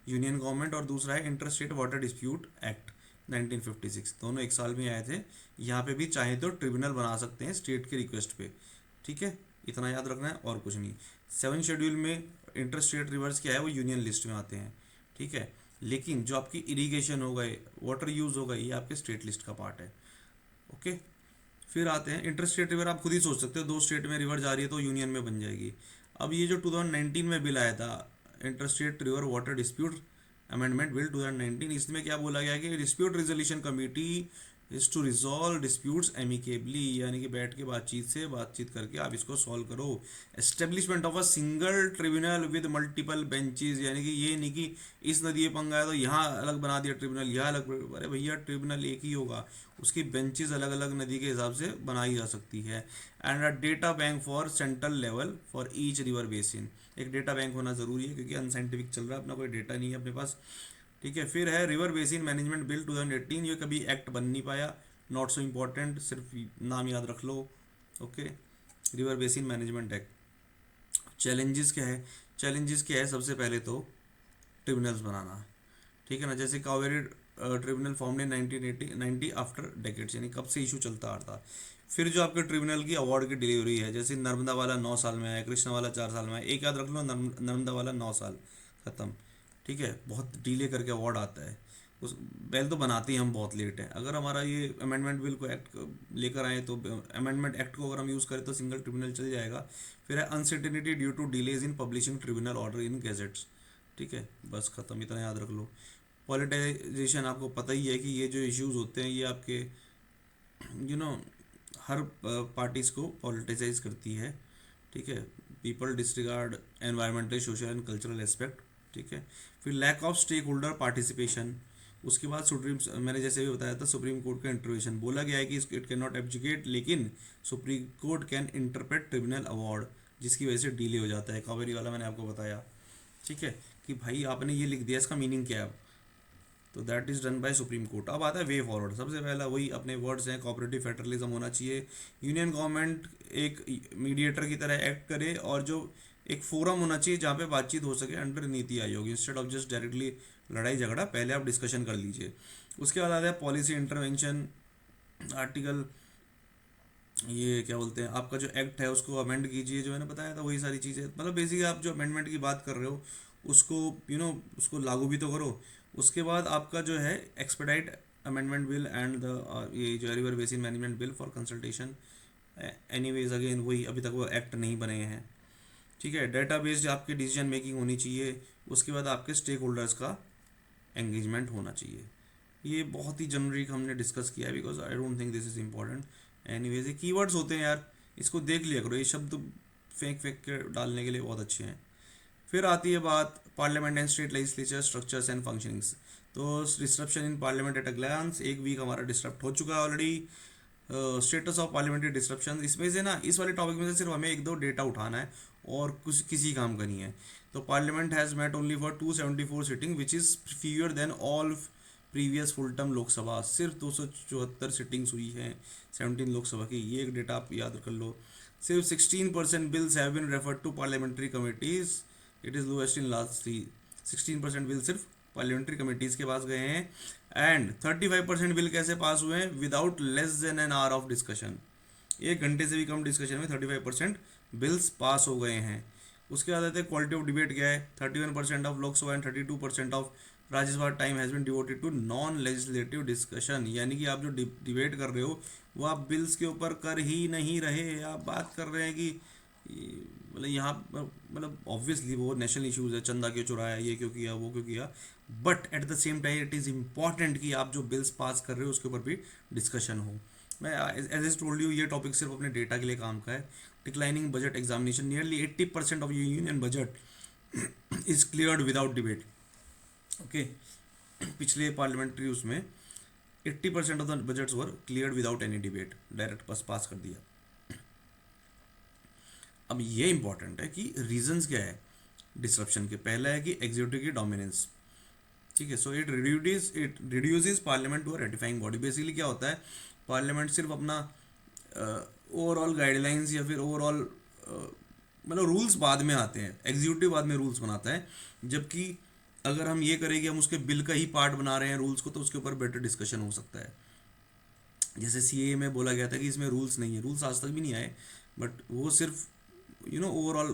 यूनियन गवर्नमेंट। और दूसरा है इंटरस्टेट वाटर डिस्प्यूट एक्ट 1956, दोनों 1 साल में आए थे। यहाँ पे भी चाहे तो ट्रिब्यूनल बना सकते हैं स्टेट के रिक्वेस्ट पे। ठीक है, इतना याद रखना है और कुछ नहीं। 7 शेड्यूल में इंटरस्टेट रिवर्स क्या है, वो यूनियन लिस्ट में आते हैं। ठीक है, लेकिन जो आपकी इरिगेशन हो गए, वाटर यूज़ हो गए, ये आपके स्टेट लिस्ट का पार्ट है। ओके, फिर आते हैं इंटरस्टेट रिवर। आप खुद ही सोच सकते हो, 2 स्टेट में रिवर जा रही है तो यूनियन में बन जाएगी। अब ये जो 2019 में बिल आया था, interstate river water dispute amendment bill 2019, इसमें क्या बोला गया कि dispute resolution committee is to resolve disputes amicably, यानी कि बैठ के बातचीत करके आप इसको सॉल्व करो। Establishment of a single tribunal with multiple benches, यानी कि ये नहीं कि इस नदी में पंगा है तो यहाँ अलग बना दिया ट्रिब्यूनल, यहाँ अलग, अरे भैया ट्रिब्यूनल एक ही होगा, उसकी बेंचेस अलग अलग नदी के हिसाब से बनाई जा सकती है। And a data bank for central level for each river basin, एक डेटा बैंक होना ज़रूरी है, क्योंकि अनसाइंटिफिक चल रहा है, अपना कोई डेटा नहीं है अपने पास। ठीक है, फिर है रिवर बेसिन मैनेजमेंट बिल 2018, ये कभी एक्ट बन नहीं पाया, नॉट सो इम्पॉर्टेंट, सिर्फ नाम याद रख लो। Okay, river basin management act. Challenges क्या है, सबसे पहले तो ट्रिब्यूनल्स बनाना। ठीक है ना, जैसे Kaveri tribunal form in 1990 after decades, यानी कब से इशू चलता आ रहा था। फिर जो आपके ट्रिब्यूनल की अवार्ड की डिलीवरी है, जैसे नर्मदा वाला 9 साल में आया, कृष्णा वाला 4 साल में आया, एक याद रख लो, नर्मदा वाला 9 साल ख़त्म। ठीक है, बहुत डिले करके अवार्ड आता है। उस पहले तो बनाते ही हम बहुत लेट है। अगर हमारा ये अमेंडमेंट बिल को एक्ट लेकर आए तो अमेंडमेंट एक्ट को अगर हम यूज़ करें तो सिंगल ट्रिब्यूनल चल जाएगा। फिर है uncertainty due to delays in publishing tribunal order in gazettes. ठीक है, बस ख़त्म, इतना याद रख लो। पॉलिटाइजेशन, आपको पता ही है कि ये जो इश्यूज होते हैं ये आपके यू नो हर पार्टीज़ को पॉलिटिसाइज करती है। ठीक है, people disregard environmental, social and cultural aspect. ठीक है, फिर lack of stakeholder participation. उसके बाद सुप्रीम, मैंने जैसे भी बताया था, सुप्रीम कोर्ट का इंटरवेंशन बोला गया है कि इट कैन नॉट एब्जुकेट, लेकिन supreme court can interpret tribunal award, जिसकी वजह से डिले हो जाता है। कावेरी वाला मैंने आपको बताया। ठीक है, कि भाई आपने ये लिख दिया, इसका मीनिंग क्या है, तो that is done by supreme court. अब आता है वे फॉरवर्ड। सबसे पहला वही अपने वर्ड्स हैं, कोऑपरेटिव फेडरलिज्म होना चाहिए, यूनियन गवर्नमेंट एक मीडिएटर की तरह एक्ट करे, और जो एक फोरम होना चाहिए जहाँ पे बातचीत हो सके under NITI Aayog, instead of just directly लड़ाई झगड़ा, पहले आप डिस्कशन कर लीजिए। उसके बाद आता है पॉलिसी इंटरवेंशन, आर्टिकल, ये क्या बोलते हैं, आपका जो एक्ट है उसको अमेंड कीजिए, जो मैंने बताया था वही सारी चीज़ें, मतलब बेसिकली आप जो अमेंडमेंट की बात कर रहे हो उसको उसको लागू भी तो करो। उसके बाद आपका जो है expedite amendment bill and the ये जो river basin management bill for consultation, anyways again वही, अभी तक वो एक्ट नहीं बने हैं। ठीक है, डेटा बेस्ड आपकी डिसीजन मेकिंग होनी चाहिए। उसके बाद आपके स्टेक होल्डर्स का एंगेजमेंट होना चाहिए। ये बहुत ही जनरिक हमने डिस्कस किया है, because I don't think this is important. Anyways ये कीवर्ड्स होते हैं यार, इसको देख लिया करो, ये शब्द फेंक फेंक के डालने के लिए बहुत अच्छे हैं। फिर आती है बात parliament and state legislature structures and functionings. तो disruption in parliament at a glance, एक वीक हमारा डिस्टर्ब हो चुका है already. Status of parliamentary disruption, इसमें से ना इस वाले टॉपिक में से सिर्फ हमें एक दो डेटा उठाना है और कुछ किसी काम का नहीं है। तो parliament has met only for 274 sitting which is fewer than all previous full term Lok Sabha, सिर्फ 274 सिटिंग्स हुई हैं 17 लोकसभा की, ये एक डेटा आप याद कर लो। सिर्फ 16% bills have been referred to parliamentary committees, it is lowest in last 16% bill सिर्फ पार्लियामेंट्री कमिटीज़ के पास गए हैं। एंड 35% बिल कैसे पास हुए हैं, without less than an hour of discussion, 1 घंटे से भी कम डिस्कशन में 35% बिल्स पास हो गए हैं। उसके बाद आते हैं क्वालिटी ऑफ डिबेट क्या है, 31% of Lok Sabha and 32% of Rajya Sabha time has been devoted to non legislative discussion, यानी कि आप जो डिबेट कर रहे हो वो आप बिल्स के ऊपर कर ही नहीं रहे, आप बात कर रहे हैं कि मतलब यहाँ मतलब ऑब्वियसली वो नेशनल इश्यूज है, चंदा क्यों चुराया, ये क्यों किया, वो क्यों किया, but at the same time it is important कि आप जो बिल्स पास कर रहे हो उसके ऊपर भी डिस्कशन हो। मैं एज एज टोल्ड यू, ये टॉपिक सिर्फ अपने डेटा के लिए काम का है। Declining budget examination, nearly 80% of union budget is cleared without debate. Okay, पिछले पार्लियामेंट्री उसमें 80% of the budgets were cleared without any debate, direct बस पास कर दिया। अब ये इंपॉर्टेंट है कि रीजंस क्या है डिसरप्शन के। पहला है कि एग्जीक्यूटिव की डोमिनेंस, ठीक है, so it reduces parliament to a ratifying body. Basically क्या होता है, पार्लियामेंट सिर्फ अपना ओवरऑल गाइडलाइंस या फिर ओवरऑल मतलब रूल्स बाद में आते हैं, एग्जीक्यूटिव बाद में रूल्स बनाता है, जबकि अगर हम ये करें कि हम उसके बिल का ही पार्ट बना रहे हैं रूल्स को, तो उसके ऊपर बेटर डिस्कशन हो सकता है। जैसे सीए में बोला गया था कि इसमें रूल्स नहीं है, रूल्स आज तक भी नहीं आए, बट वो सिर्फ ओवरऑल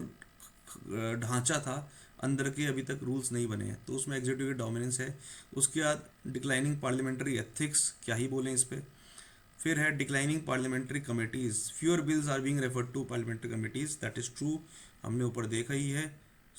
ढांचा था, अंदर के अभी तक रूल्स नहीं बने हैं, तो उसमें एग्जीक्यूटिव की डोमिनेंस है। उसके बाद डिक्लाइनिंग पार्लियामेंट्री एथिक्स, क्या ही बोलें इस पर। फिर है declining parliamentary committees, fewer bills are being referred to parliamentary committees, that is true, हमने ऊपर देखा ही है।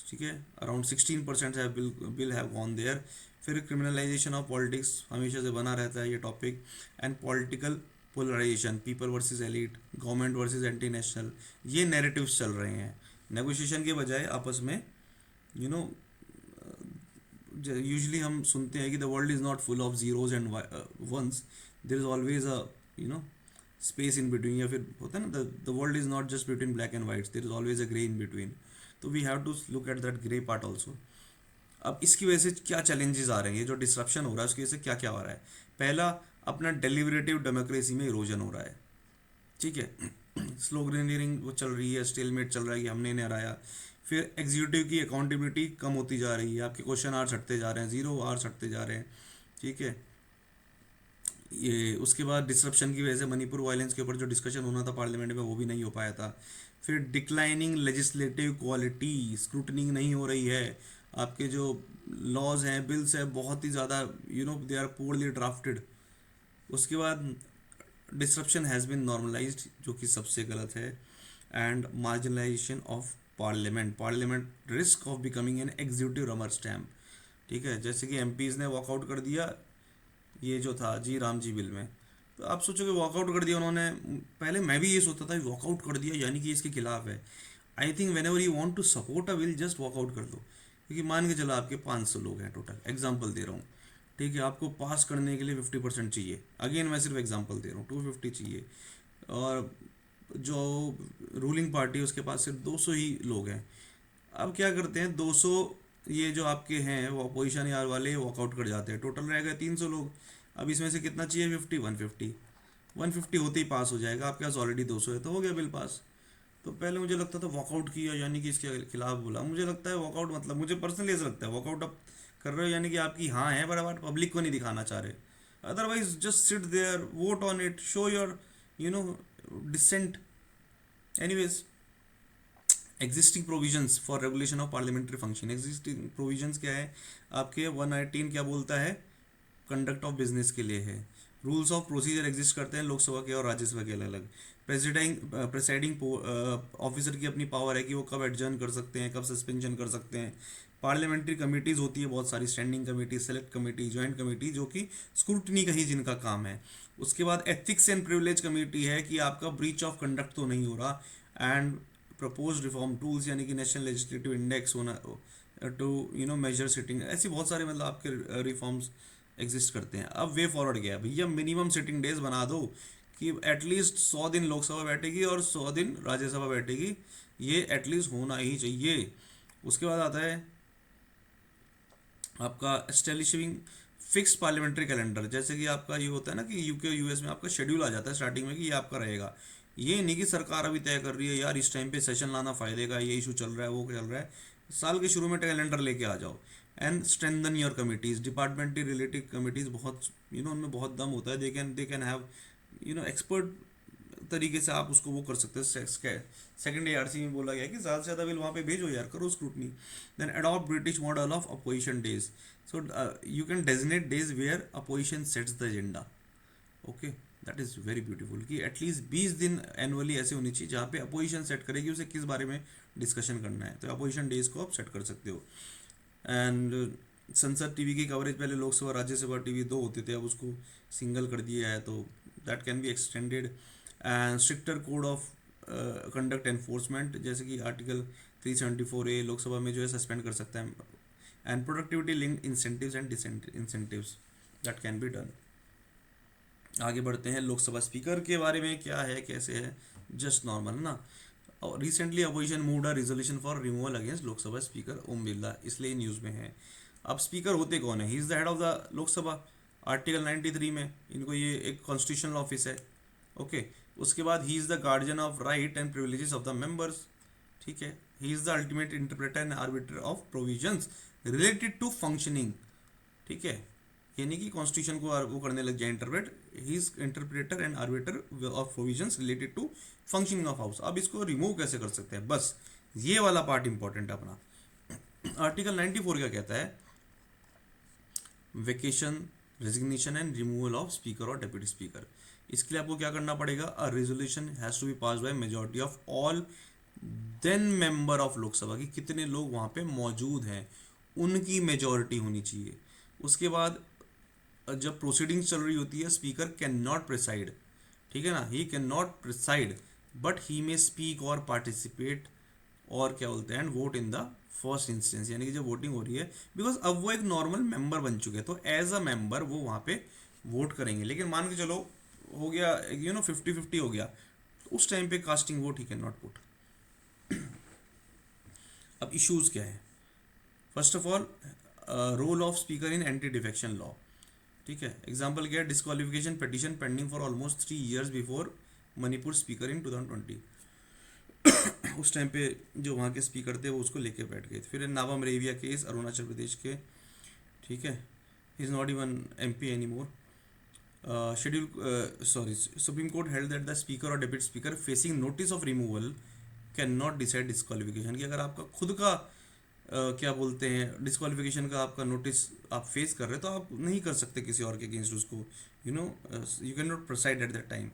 ठीक है, अराउंड 16% है बिल हैव गॉन देयर। फिर क्रिमिनलाइजेशन ऑफ पॉलिटिक्स, हमेशा से बना रहता है ये topic, and political polarisation, people versus elite, government versus anti national, ये नैरेटिव्स चल रहे हैं। नेगोशिएशन के बजाय आपस में यू नो यूजली हम सुनते हैं कि the world is not full of zeros and ones, there is always a space in between, या फिर होता है ना, the world is not just between black and white, there is always a grey in between, तो we have to look at that grey part also. अब इसकी वजह से क्या चैलेंजेस आ रहे हैं, ये जो डिस्ट्रप्शन हो रहा है उसकी वजह से क्या क्या हो रहा है। पहला, अपना डेलिबरेटिव डेमोक्रेसी में इरोजन हो रहा है। ठीक है, स्लोगनियरिंग वो चल रही है, स्टेलमेट चल रहा है कि हमने इन्हें हराया। फिर एग्जीक्यूटिव की अकाउंटेबिलिटी कम होती जा रही है, आपके क्वेश्चन आर हटते जा रहे हैं, 0 आवर्स हटते जा रहे हैं। ठीक है, ये उसके बाद डिसरप्शन की वजह से मणिपुर वायलेंस के ऊपर जो डिस्कशन होना था पार्लियामेंट में वो भी नहीं हो पाया था। फिर डिक्लाइनिंग लेजिस्लेटिव क्वालिटी, स्क्रूटनिंग नहीं हो रही है, आपके जो लॉज हैं, बिल्स हैं, बहुत ही ज़्यादा दे आर पुअरली ड्राफ्टेड। उसके बाद डिसरप्शन हैज़ बीन नॉर्मलाइज्ड, जो कि सबसे गलत है। And marginalisation of parliament risk of becoming an executive rubber stamp. ठीक है, जैसे कि एमपीज़ ने वॉकआउट कर दिया ये जो था जी राम जी बिल में, तो आप सोचोगे वॉकआउट कर दिया उन्होंने, पहले मैं भी ये सोचता था वॉकआउट कर दिया यानी कि इसके खिलाफ है। I think whenever you want to support a bill, just walk out कर दो, क्योंकि मान के चलो आपके 500 लोग हैं टोटल, एग्जाम्पल दे रहा हूँ। ठीक है, आपको पास करने के लिए 50% चाहिए, अगेन मैं सिर्फ एग्जाम्पल दे रहा हूँ, 250 चाहिए, और जो रूलिंग पार्टी है उसके पास सिर्फ 200 ही लोग हैं। अब क्या करते हैं, 200 ये जो आपके हैं वो अपोजिशन यार वाले वॉकआउट कर जाते हैं, टोटल रह गए 300 लोग। अब इसमें से कितना चाहिए, 50, 150 होते ही पास हो जाएगा, आपके पास ऑलरेडी 200 है तो हो गया बिल पास। तो पहले मुझे लगता था वॉकआउट किया यानी कि इसके खिलाफ बोला, मुझे लगता है वॉकआउट मतलब, मुझे पर्सनली ऐसा लगता है वॉकआउट आप कर रहे हो यानी कि आपकी हाँ है, बराबर पब्लिक को नहीं दिखाना चाह रहे। Otherwise just sit there, vote on it, show your you know dissent. Anyways, existing provisions for regulation of parliamentary function, existing provisions क्या है आपके 118 क्या बोलता है, कंडक्ट ऑफ बिजनेस के लिए है। रूल्स ऑफ प्रोसीजर एग्जिस्ट करते हैं लोकसभा के और राज्यसभा के अलग अलग। प्रेसिडिंग ऑफिसर की अपनी पावर है कि वो कब एडजर्न कर सकते हैं, कब सस्पेंशन कर सकते हैं। पार्लियामेंट्री कमिटीज़ होती है बहुत सारी, standing committee, select committee, joint committee, जो कि स्क्रूटनी का ही जिनका काम है। उसके बाद एथिक्स एंड प्रिविलेज कमेटी है कि आपका ब्रीच ऑफ कंडक्ट तो नहीं हो रहा। एंड प्रपोज रिफॉर्म टूल्स यानी कि नेशनल लेजिस्लेटिव इंडेक्स होना टू मेजर सिटिंग, ऐसी बहुत सारे मतलब आपके रिफॉर्म्स एग्जिस्ट करते हैं। अब वे फॉरवर्ड गया भैया, मिनिमम सिटिंग डेज बना दो कि एटलीस्ट 100 दिन लोकसभा बैठेगी और 100 दिन राज्यसभा बैठेगी, ये एटलीस्ट होना ही चाहिए। उसके बाद आता है आपका एस्टेब्लिशिंग फिक्स पार्लियामेंट्री कैलेंडर, जैसे कि आपका ये होता है ना कि यूके यूएस में आपका शेड्यूल आ जाता है स्टार्टिंग में कि ये आपका रहेगा। ये नहीं कि सरकार अभी तय कर रही है यार इस टाइम पे सेशन लाना फायदे का, ये इशू चल रहा है वो चल रहा है, साल के शुरू में कैलेंडर लेके आ जाओ। And strengthen your committees, departmentally related committees बहुत उनमें बहुत दम होता है, दे कैन हैव एक्सपर्ट तरीके से आप उसको वो कर सकते हैं। सेकंड ARC में बोला गया है कि ज़्यादा से ज़्यादा बिल वहाँ पे भेजो यार, करो scrutiny. Then adopt British model of opposition days, so you can designate days where opposition sets the agenda. Okay, that is very beautiful कि एटलीस्ट 20 दिन एनुअली ऐसे होनी चाहिए जहाँ पे अपोजिशन सेट करेगी उसे किस बारे में डिस्कशन करना है, तो अपोजिशन डेज को आप सेट कर सकते हो। एंड संसद टीवी की कवरेज पहले लोकसभा राज्यसभा टीवी दो होते थे, अब उसको सिंगल कर दिया है, तो that can be extended. And stricter code of conduct enforcement, जैसे कि आर्टिकल 374A लोकसभा में जो है सस्पेंड कर सकता है। And productivity linked incentives and incentives, that can be done. आगे बढ़ते हैं, लोकसभा स्पीकर के बारे में क्या है कैसे है, जस्ट नॉर्मल ना। और recently opposition moved a resolution for removal against Lok Sabha speaker Om Birla, इसलिए न्यूज़ में है। अब स्पीकर होते कौन है, he is the head of the Lok Sabha, article 93 में इनको ये एक कॉन्स्टिट्यूशनल ऑफिस है। ओके, उसके बाद he is the guardian of right and privileges of the members, ठीक है। He is the ultimate interpreter and arbiter of provisions related to functioning, ठीक है, यानी कि कॉन्स्टिट्यूशन को वो करने लग जाए interpret. He is interpreter and arbiter of provisions related to functioning of house. अब इसको रिमूव कैसे कर सकते हैं, बस ये वाला पार्ट इंपॉर्टेंट है अपना। आर्टिकल 94 क्या कहता है, vacation, resignation and removal of speaker और डेप्यूटी स्पीकर। इसके लिए आपको क्या करना पड़ेगा, a resolution has to be pass by majority of all then member of Lok Sabha, की कितने लोग वहाँ पे मौजूद हैं उनकी मेजॉरिटी होनी चाहिए। उसके बाद जब प्रोसीडिंग्स चल रही होती है, स्पीकर कैन नॉट प्रिसाइड, ठीक है ना, ही can not preside but he may speak और पार्टिसिपेट और क्या बोलते हैं, vote in the first instance, यानी कि जब वोटिंग हो रही है, बिकॉज अब वो एक नॉर्मल मेंबर बन चुके हैं, तो एज अ मेंबर वो वहाँ पे वोट करेंगे। लेकिन मान के चलो हो गया 50-50 हो गया, तो उस टाइम पे casting vote he can not put. अब इश्यूज क्या है, first of all role of speaker in anti defection law, ठीक है। एग्जाम्पल क्या है, disqualification petition pending for almost 3 years before Manipur speaker in 2020। उस टाइम पे जो वहाँ के स्पीकर थे वो उसको लेके बैठ गए थे। फिर नाबाम रेविया केस अरुणाचल प्रदेश के, ठीक है, is not even MP any more. Supreme Court held that the speaker और deputy speaker facing notice of removal can not decide disqualification, कि अगर आपका खुद का क्या बोलते हैं डिस्क्वालिफिकेशन का आपका नोटिस आप फेस कर रहे हो तो आप नहीं कर सकते किसी और के अगेंस्ट उसको, you can not proceed at that time.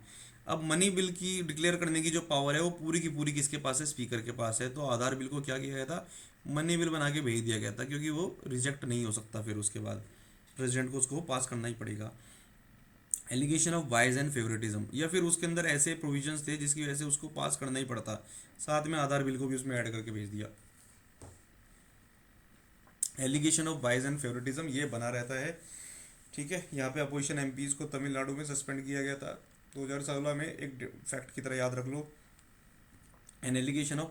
अब मनी बिल की डिक्लेयर करने की जो पावर है वो पूरी की पूरी किसके पास है, स्पीकर के पास है। तो आधार बिल को क्या किया गया था, मनी बिल बना के भेज दिया गया था, क्योंकि वो रिजेक्ट नहीं हो सकता, फिर उसके बाद प्रेसिडेंट को उसको पास करना ही पड़ेगा। Allegation of bias and favouritism, या फिर उसके अंदर ऐसे प्रोविजंस थे जिसकी वजह से उसको पास करना ही पड़ता, साथ में आधार बिल को भी उसमें ऐड करके भेज दिया। Allegation of bias and favouritism ये बना रहता है, ठीक है। यहाँ पे अपोजिशन MPs को तमिलनाडु में सस्पेंड किया गया था 2016 में, एक फैक्ट की तरह याद रख लो। एन एलिगेशन ऑफ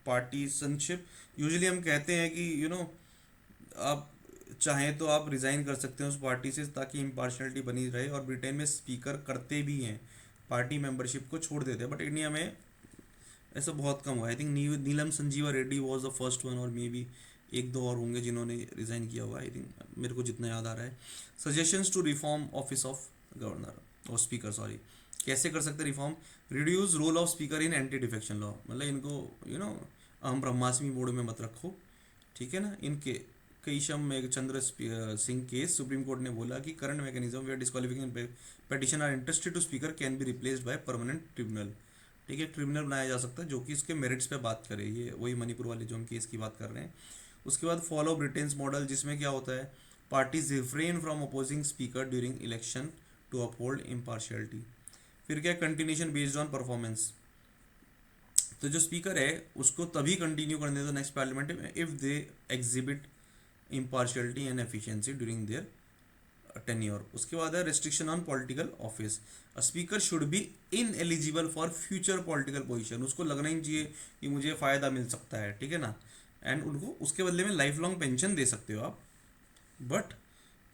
पार्टीसनशिप, यूजुअली हम कहते हैं कि आप चाहें तो आप रिज़ाइन कर सकते हैं उस पार्टी से ताकि इम्पार्शलिटी बनी रहे, और ब्रिटेन में स्पीकर करते भी हैं, पार्टी मेंबरशिप को छोड़ देते हैं, बट इंडिया में ऐसा बहुत कम हुआ। I think Neelam Sanjiva Reddy was the first one, और मे बी एक दो और होंगे जिन्होंने रिजाइन किया हुआ, आई थिंक, मेरे को जितना याद आ रहा है। Suggestions to reform office of governor और स्पीकर, सॉरी, कैसे कर सकते reform? Reduce role of speaker in anti defection law, मतलब इनको अहम ब्रह्मास्मि मोड में मत रखो, ठीक है ना। इनके कईशम में Chandra Singh case, supreme court ने बोला कि current mechanism where disqualification petition are entrusted to speaker can be replaced by permanent tribunal, ठीक है, ट्रिब्यूनल बनाया जा सकता है जो कि इसके मेरिट्स पे बात करे। ये वही मणिपुर वाले जो हम केस की बात कर रहे हैं। उसके बाद फॉलो ब्रिटेन्स मॉडल, जिसमें क्या होता है, parties refrain from opposing speaker during election to uphold impartiality. फिर क्या, कंटिन्यूशन बेस्ड ऑन परफॉर्मेंस, तो जो स्पीकर है उसको तभी कंटिन्यू करने दो नेक्स्ट पार्लियामेंट में if they exhibit impartiality and efficiency during their tenure. उसके बाद है restriction on political office, a speaker should be in eligible for future political position, उसको लगना ही नहीं चाहिए कि मुझे फ़ायदा मिल सकता है, ठीक है ना। एंड उनको उसके बदले में लाइफ लॉन्ग पेंशन दे सकते हो आप, बट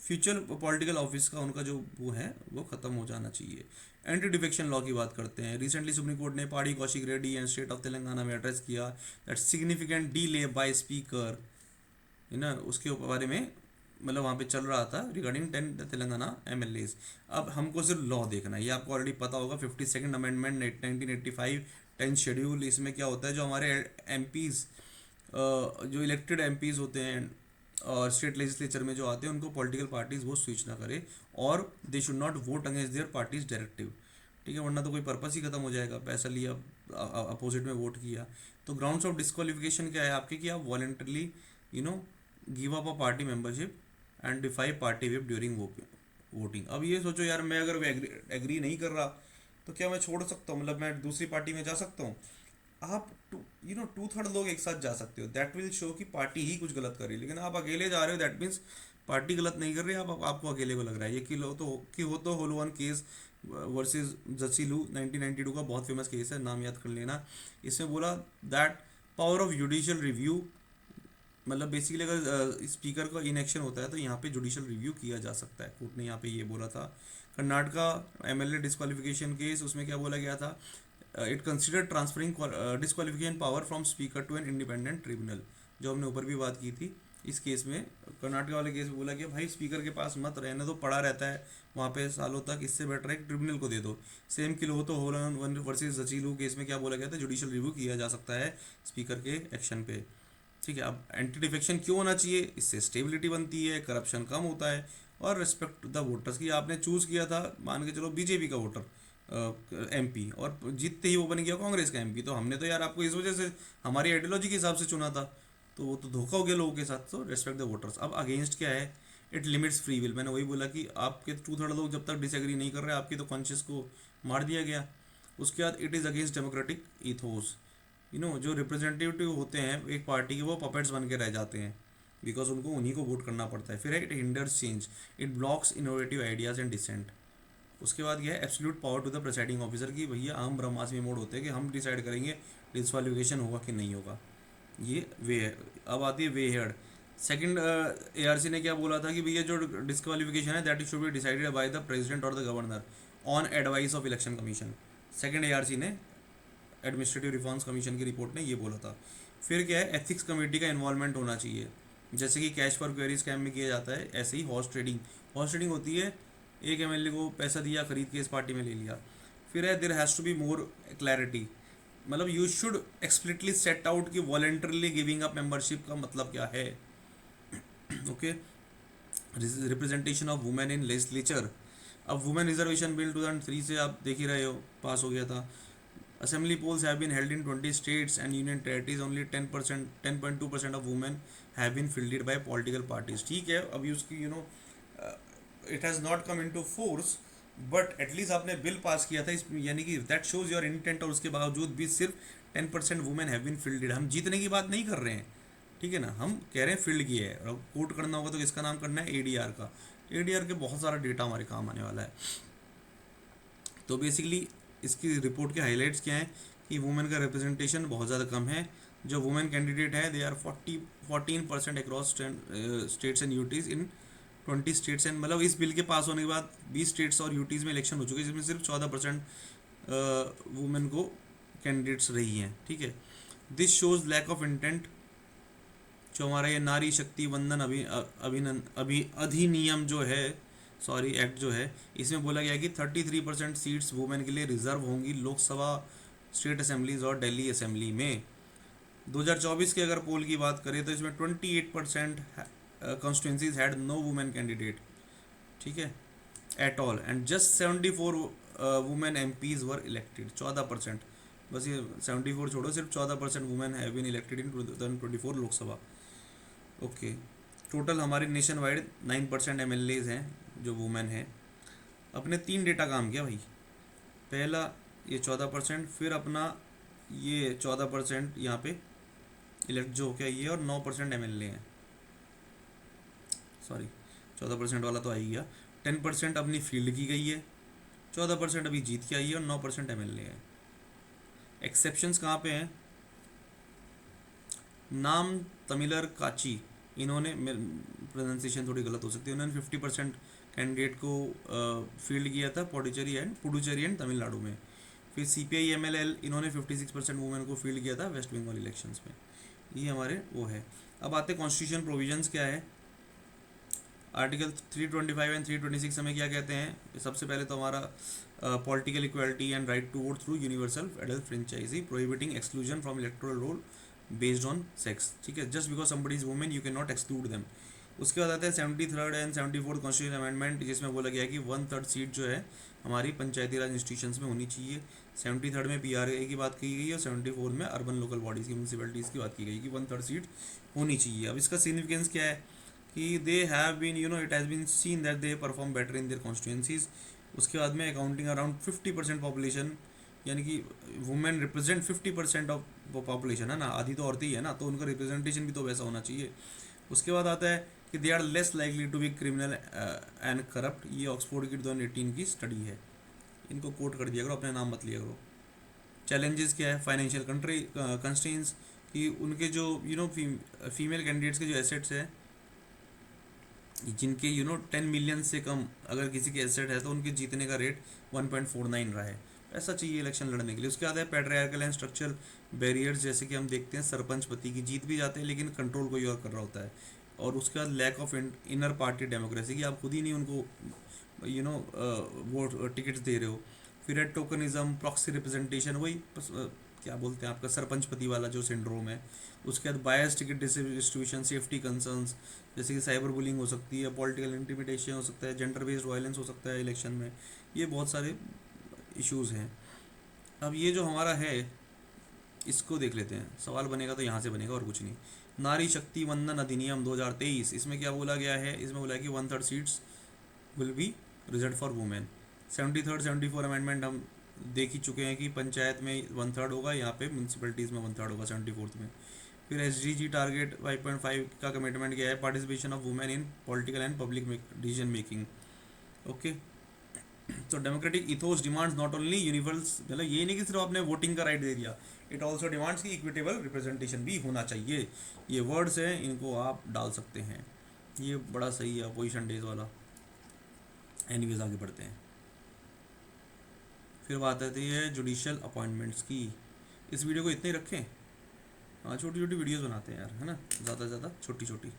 फ्यूचर पॉलिटिकल ऑफिस का उनका जो वो है वो ख़त्म हो जाना चाहिए। एंटी डिफेक्शन लॉ की बात करते हैं। रिसेंटली सुप्रीम कोर्ट ने Padi Kaushik Reddy and state of Telangana में एड्रेस किया that significant delay by speaker, है ना, उसके बारे में, मतलब वहाँ पे चल रहा था रिगार्डिंग 10 तेलंगाना एमएलएज। अब हमको सिर्फ लॉ देखना है, ये आपको ऑलरेडी पता होगा, 52nd अमेंडमेंट 1985 10th शेड्यूल। इसमें क्या होता है, जो हमारे एमपीज़, जो इलेक्टेड एमपीज़ होते हैं और स्टेट लेजिस्लेचर में जो आते हैं, उनको पॉलिटिकल पार्टीज वो स्विच ना करे, और they should not vote against their parties directive, ठीक है, वरना तो कोई पर्पस ही खत्म हो जाएगा, पैसा लिया, अपोजिट में वोट किया। तो ग्राउंड्स ऑफ डिस्क्वालिफिकेशन क्या है आपके, कि आप voluntarily give up a party membership and defy party whip during voting. अब ये सोचो यार, मैं अगर एग्री नहीं कर रहा तो क्या मैं छोड़ सकता हूँ, मतलब मैं दूसरी पार्टी में जा सकता हूँ? आप 2/3 लोग एक साथ जा सकते हो, दैट विल शो कि पार्टी ही कुछ गलत कर रही है। लेकिन आप अकेले जा रहे हो, दैट मीन्स पार्टी गलत नहीं कर रही, आपको अकेले को लग रहा है। ये कि हो तो होलोवन केस वर्सेस जसीलू 1992 का बहुत फेमस केस है, नाम याद कर लेना। इसमें बोला that power of judicial review, मतलब बेसिकली अगर स्पीकर का इनएक्शन होता है तो यहाँ पे जुडिशियल रिव्यू किया जा सकता है, कोर्ट ने यहाँ पे ये बोला था। कर्नाटका एमएलए डिस्क्वालिफिकेशन केस, उसमें क्या बोला गया था, it consider transferring disqualification power from speaker to an independent tribunal, जो हमने ऊपर भी बात की थी। इस केस में, कर्नाटक वाले केस में बोला कि भाई स्पीकर के पास मत रहने दो, पड़ा रहता है वहाँ पे सालों तक, इससे बेटर है कि ट्रिब्यूनल को दे दो। सेम किलो हो तो होलन वन वर्सेस जचीलू केस में क्या बोला गया था, जुडिशियल रिव्यू किया जा सकता है स्पीकर के एक्शन पे, ठीक है। अब एंटी डिफेक्शन क्यों होना चाहिए, इससे स्टेबिलिटी बनती है, करप्शन कम होता है, और रिस्पेक्ट टू द वोटर्स की, आपने चूज़ किया था मान के चलो बीजेपी का वोटर एमपी, और जीतते ही वो बन गया कांग्रेस का एमपी, तो हमने तो यार आपको इस वजह से हमारी आइडियोलॉजी के हिसाब से चुना था, तो वो तो धोखा हो गया लोगों के साथ। तो रिस्पेक्ट द वोटर्स। अब अगेंस्ट क्या है, इट लिमिट्स फ्री विल, मैंने वही बोला कि आपके 2/3 लोग जब तक डिसएग्री नहीं कर रहे, आपकी तो कॉन्शियस को मार दिया गया। उसके बाद it is against democratic ethos, जो रिप्रेजेंटेटिव होते हैं एक पार्टी के, वो पपेट्स बन के रह जाते हैं, बिकॉज उनको उन्हीं को वोट करना पड़ता है। फिर है it hinders change, it blocks innovative ideas and dissent. उसके बाद यह है absolute power to the presiding officer, की भैया हम ब्रह्मास्मि मोड होते हैं कि हम डिसाइड करेंगे डिस्क्वालिफिकेशन होगा कि नहीं होगा, ये वे है। अब आती है वे हेड। सेकंड एआरसी ने क्या बोला था कि भैया जो डिस्क्वालिफिकेशन है that should be decided by the president और the governor on advice of election commission. Second ARC ने, एडमिनिस्ट्रेटिव रिफॉर्म्स कमीशन की रिपोर्ट ने ये बोला था। फिर क्या है, एथिक्स कमेटी का इन्वॉल्वमेंट होना चाहिए, जैसे कि कैश फॉर क्वेरी स्कैम में किया जाता है, ऐसे ही हॉर्स ट्रेडिंग होती है, एक एमएलए को पैसा दिया, खरीद के इस पार्टी में ले लिया। फिर है there has to be more clarity, मतलब you should explicitly set out कि वॉलेंटरली गिविंग अप मेंबरशिप का मतलब क्या है। Okay, representation of women in legislature. अब वुमेन रिजर्वेशन बिल 2003 से आप देख ही रहे हो, पास हो गया था। Assembly polls have been held in 20 states and union territories. Only 10%, 10.2% of women have been fielded by political parties. ठीक है, अभी उसकी it has not come into force, but at least आपने बिल पास किया था, इस यानी कि that shows your intent, और उसके बावजूद भी सिर्फ 10% वुमेन हैव बीन फील्डेड। हम जीतने की बात नहीं कर रहे हैं, ठीक है ना, हम कह रहे हैं फील्ड की है। और कोट करना होगा तो किसका नाम करना है, एडीआर का। एडीआर के बहुत सारा डेटा हमारे काम आने वाला है। तो बेसिकली इसकी रिपोर्ट के हाइलाइट्स क्या हैं, कि वुमेन का रिप्रेजेंटेशन बहुत ज़्यादा कम है। जो वुमेन कैंडिडेट है they are 14% across states and UTs in 20 states and, मतलब इस बिल के पास होने के बाद 20 स्टेट्स और यूटीज़ में इलेक्शन हो चुके हैं, जिसमें सिर्फ 14% वुमेन को कैंडिडेट्स रही हैं, ठीक है। This shows lack of intent. जो हमारा ये नारी शक्ति वंदन अभी अधिनियम जो है, सॉरी एक्ट जो है, इसमें बोला गया है कि 33% सीट्स वुमेन के लिए रिजर्व होंगी लोकसभा, स्टेट असेंबलीज और दिल्ली असेंबली में। 2024 के अगर पोल की बात करें तो इसमें 28% constituencies had no women candidate, ठीक है, at all, and just 74 women MPs were elected. 14%, बस ये 74 छोड़ो, सिर्फ 14% women have been elected in 2024 Lok Sabha. Okay, total हमारे नेशन वाइड 9% एमएलएज हैं जो वुमेन है। अपने 3 डेटा काम किया भाई। पहला ये 14%, फिर अपना ये 14% यहाँ पे इलेक्ट जो हो गया ये, और 9% एमएलए हैं, सॉरी 14% वाला तो आ ही गया। 10% अपनी फील्ड की गई है, 14% अभी जीत के आई है, और 9% एमएलए है। एक्सेप्शंस कहाँ पे हैं? नाम तमिलर काची, इन्होंने, प्रोनाउंसिएशन थोड़ी गलत हो सकती है, उन्होंने 50% कैंडिडेट को फील्ड किया था पुडुचेरी एंड तमिलनाडु में। फिर सीपीआई एमएलएल, इन्होंने 56% वुमेन को फील्ड किया था वेस्ट बंगाल इलेक्शंस में। ये हमारे वो है। अब आते कॉन्स्टिट्यूशन प्रोविजंस क्या है। आर्टिकल 325 एंड 326 हमें क्या कहते हैं? सबसे पहले तो हमारा political equality and right to vote through universal adult franchise, prohibiting exclusion from electoral roll based on sex, ठीक है, just because somebody is women you can not exclude them. उसके बाद आता है 73rd and 74th constitution amendment, जिसमें बोला गया है कि 1/3 सीट जो है हमारी पंचायती राज इंस्टीट्यूशंस में होनी चाहिए। 73rd में पीआरए की बात की गई है, और 74 में अर्बन लोकल बॉडीज़ की, म्यूनसिपैलिटीज़ की बात की गई कि 1/3 सीट होनी चाहिए। अब इसका सिग्निफिकेंस क्या है कि they have been, you know, it has been seen that they perform better in their constituencies. उसके बाद में अकाउंटिंग अराउंड 50% पॉपुलेशन, यानी कि वुमेन रिप्रेजेंट 50% ऑफ पॉपुलेशन है ना, आधी तो औरतें ही है ना, तो उनका रिप्रेजेंटेशन भी तो वैसा होना चाहिए। उसके बाद आता है कि they are less likely to be criminal and corrupt. ये ऑक्सफोर्ड की 2018 की स्टडी है, इनको कोट कर दिया करो, अपने नाम मत लिया करो। चैलेंजेस क्या है? फाइनेंशियल कंस्ट्रेंट्स, कि उनके जो फीमेल कैंडिडेट्स के जो एसेट्स है, जिनके 10 मिलियन से कम अगर किसी के एसेट है, तो उनके जीतने का रेट 1.49 रहा है। ऐसा चाहिए इलेक्शन लड़ने के लिए। उसके बाद है पैट्रियार्कल एंड स्ट्रक्चरल बैरियर्स, जैसे कि हम देखते हैं सरपंच पति की जीत भी जाते हैं, लेकिन कंट्रोल कोई और कर रहा होता है। और उसके बाद lack of inner party democracy, कि आप खुद ही नहीं उनको वोट टिकट्स दे रहे हो। फिर है टोकनिज्म, प्रॉक्सी रिप्रेजेंटेशन, वही क्या बोलते हैं आपका सरपंच पति वाला जो सिंड्रोम है। उसके बाद बायस टिकट डिस्ट्रीब्यूशन, सेफ्टी कंसर्न्स, जैसे कि साइबर बुलिंग हो सकती है, पॉलिटिकल इंटिमिडेशन हो सकता है, जेंडर बेस्ड वायलेंस हो सकता है इलेक्शन में। ये बहुत सारे इश्यूज़ हैं। अब ये जो हमारा है, इसको देख लेते हैं। सवाल बनेगा तो यहाँ से बनेगा और कुछ नहीं। नारी शक्ति वंदन अधिनियम 2023, इसमें क्या बोला गया है? इसमें बोला है कि 1/3 seats will be reserve for women. 73rd 74 amendment हम देख ही चुके हैं कि पंचायत में 1/3 होगा, यहाँ पे म्यूनसिपलिटीज़ में 1/3 होगा 74th में। फिर SDG टारगेट 5.5 का कमिटमेंट किया है, participation of women in political and public decision making. Okay, तो democratic ethos demands not only universe, मतलब ये नहीं कि सिर्फ आपने वोटिंग का राइट दे दिया, इट ऑल्सो डिमांड्स की इक्विटेबल रिप्रेजेंटेशन भी होना चाहिए। ये वर्ड्स हैं, इनको आप डाल सकते हैं। ये बड़ा सही है अपोजिशन डेज वाला। एनीवेज आगे बढ़ते हैं। फिर बात आती है जुडिशियल अपॉइंटमेंट्स की। इस वीडियो को इतने ही रखें, हाँ, छोटी छोटी वीडियोस बनाते हैं यार, है ना, ज़्यादा से ज़्यादा छोटी छोटी।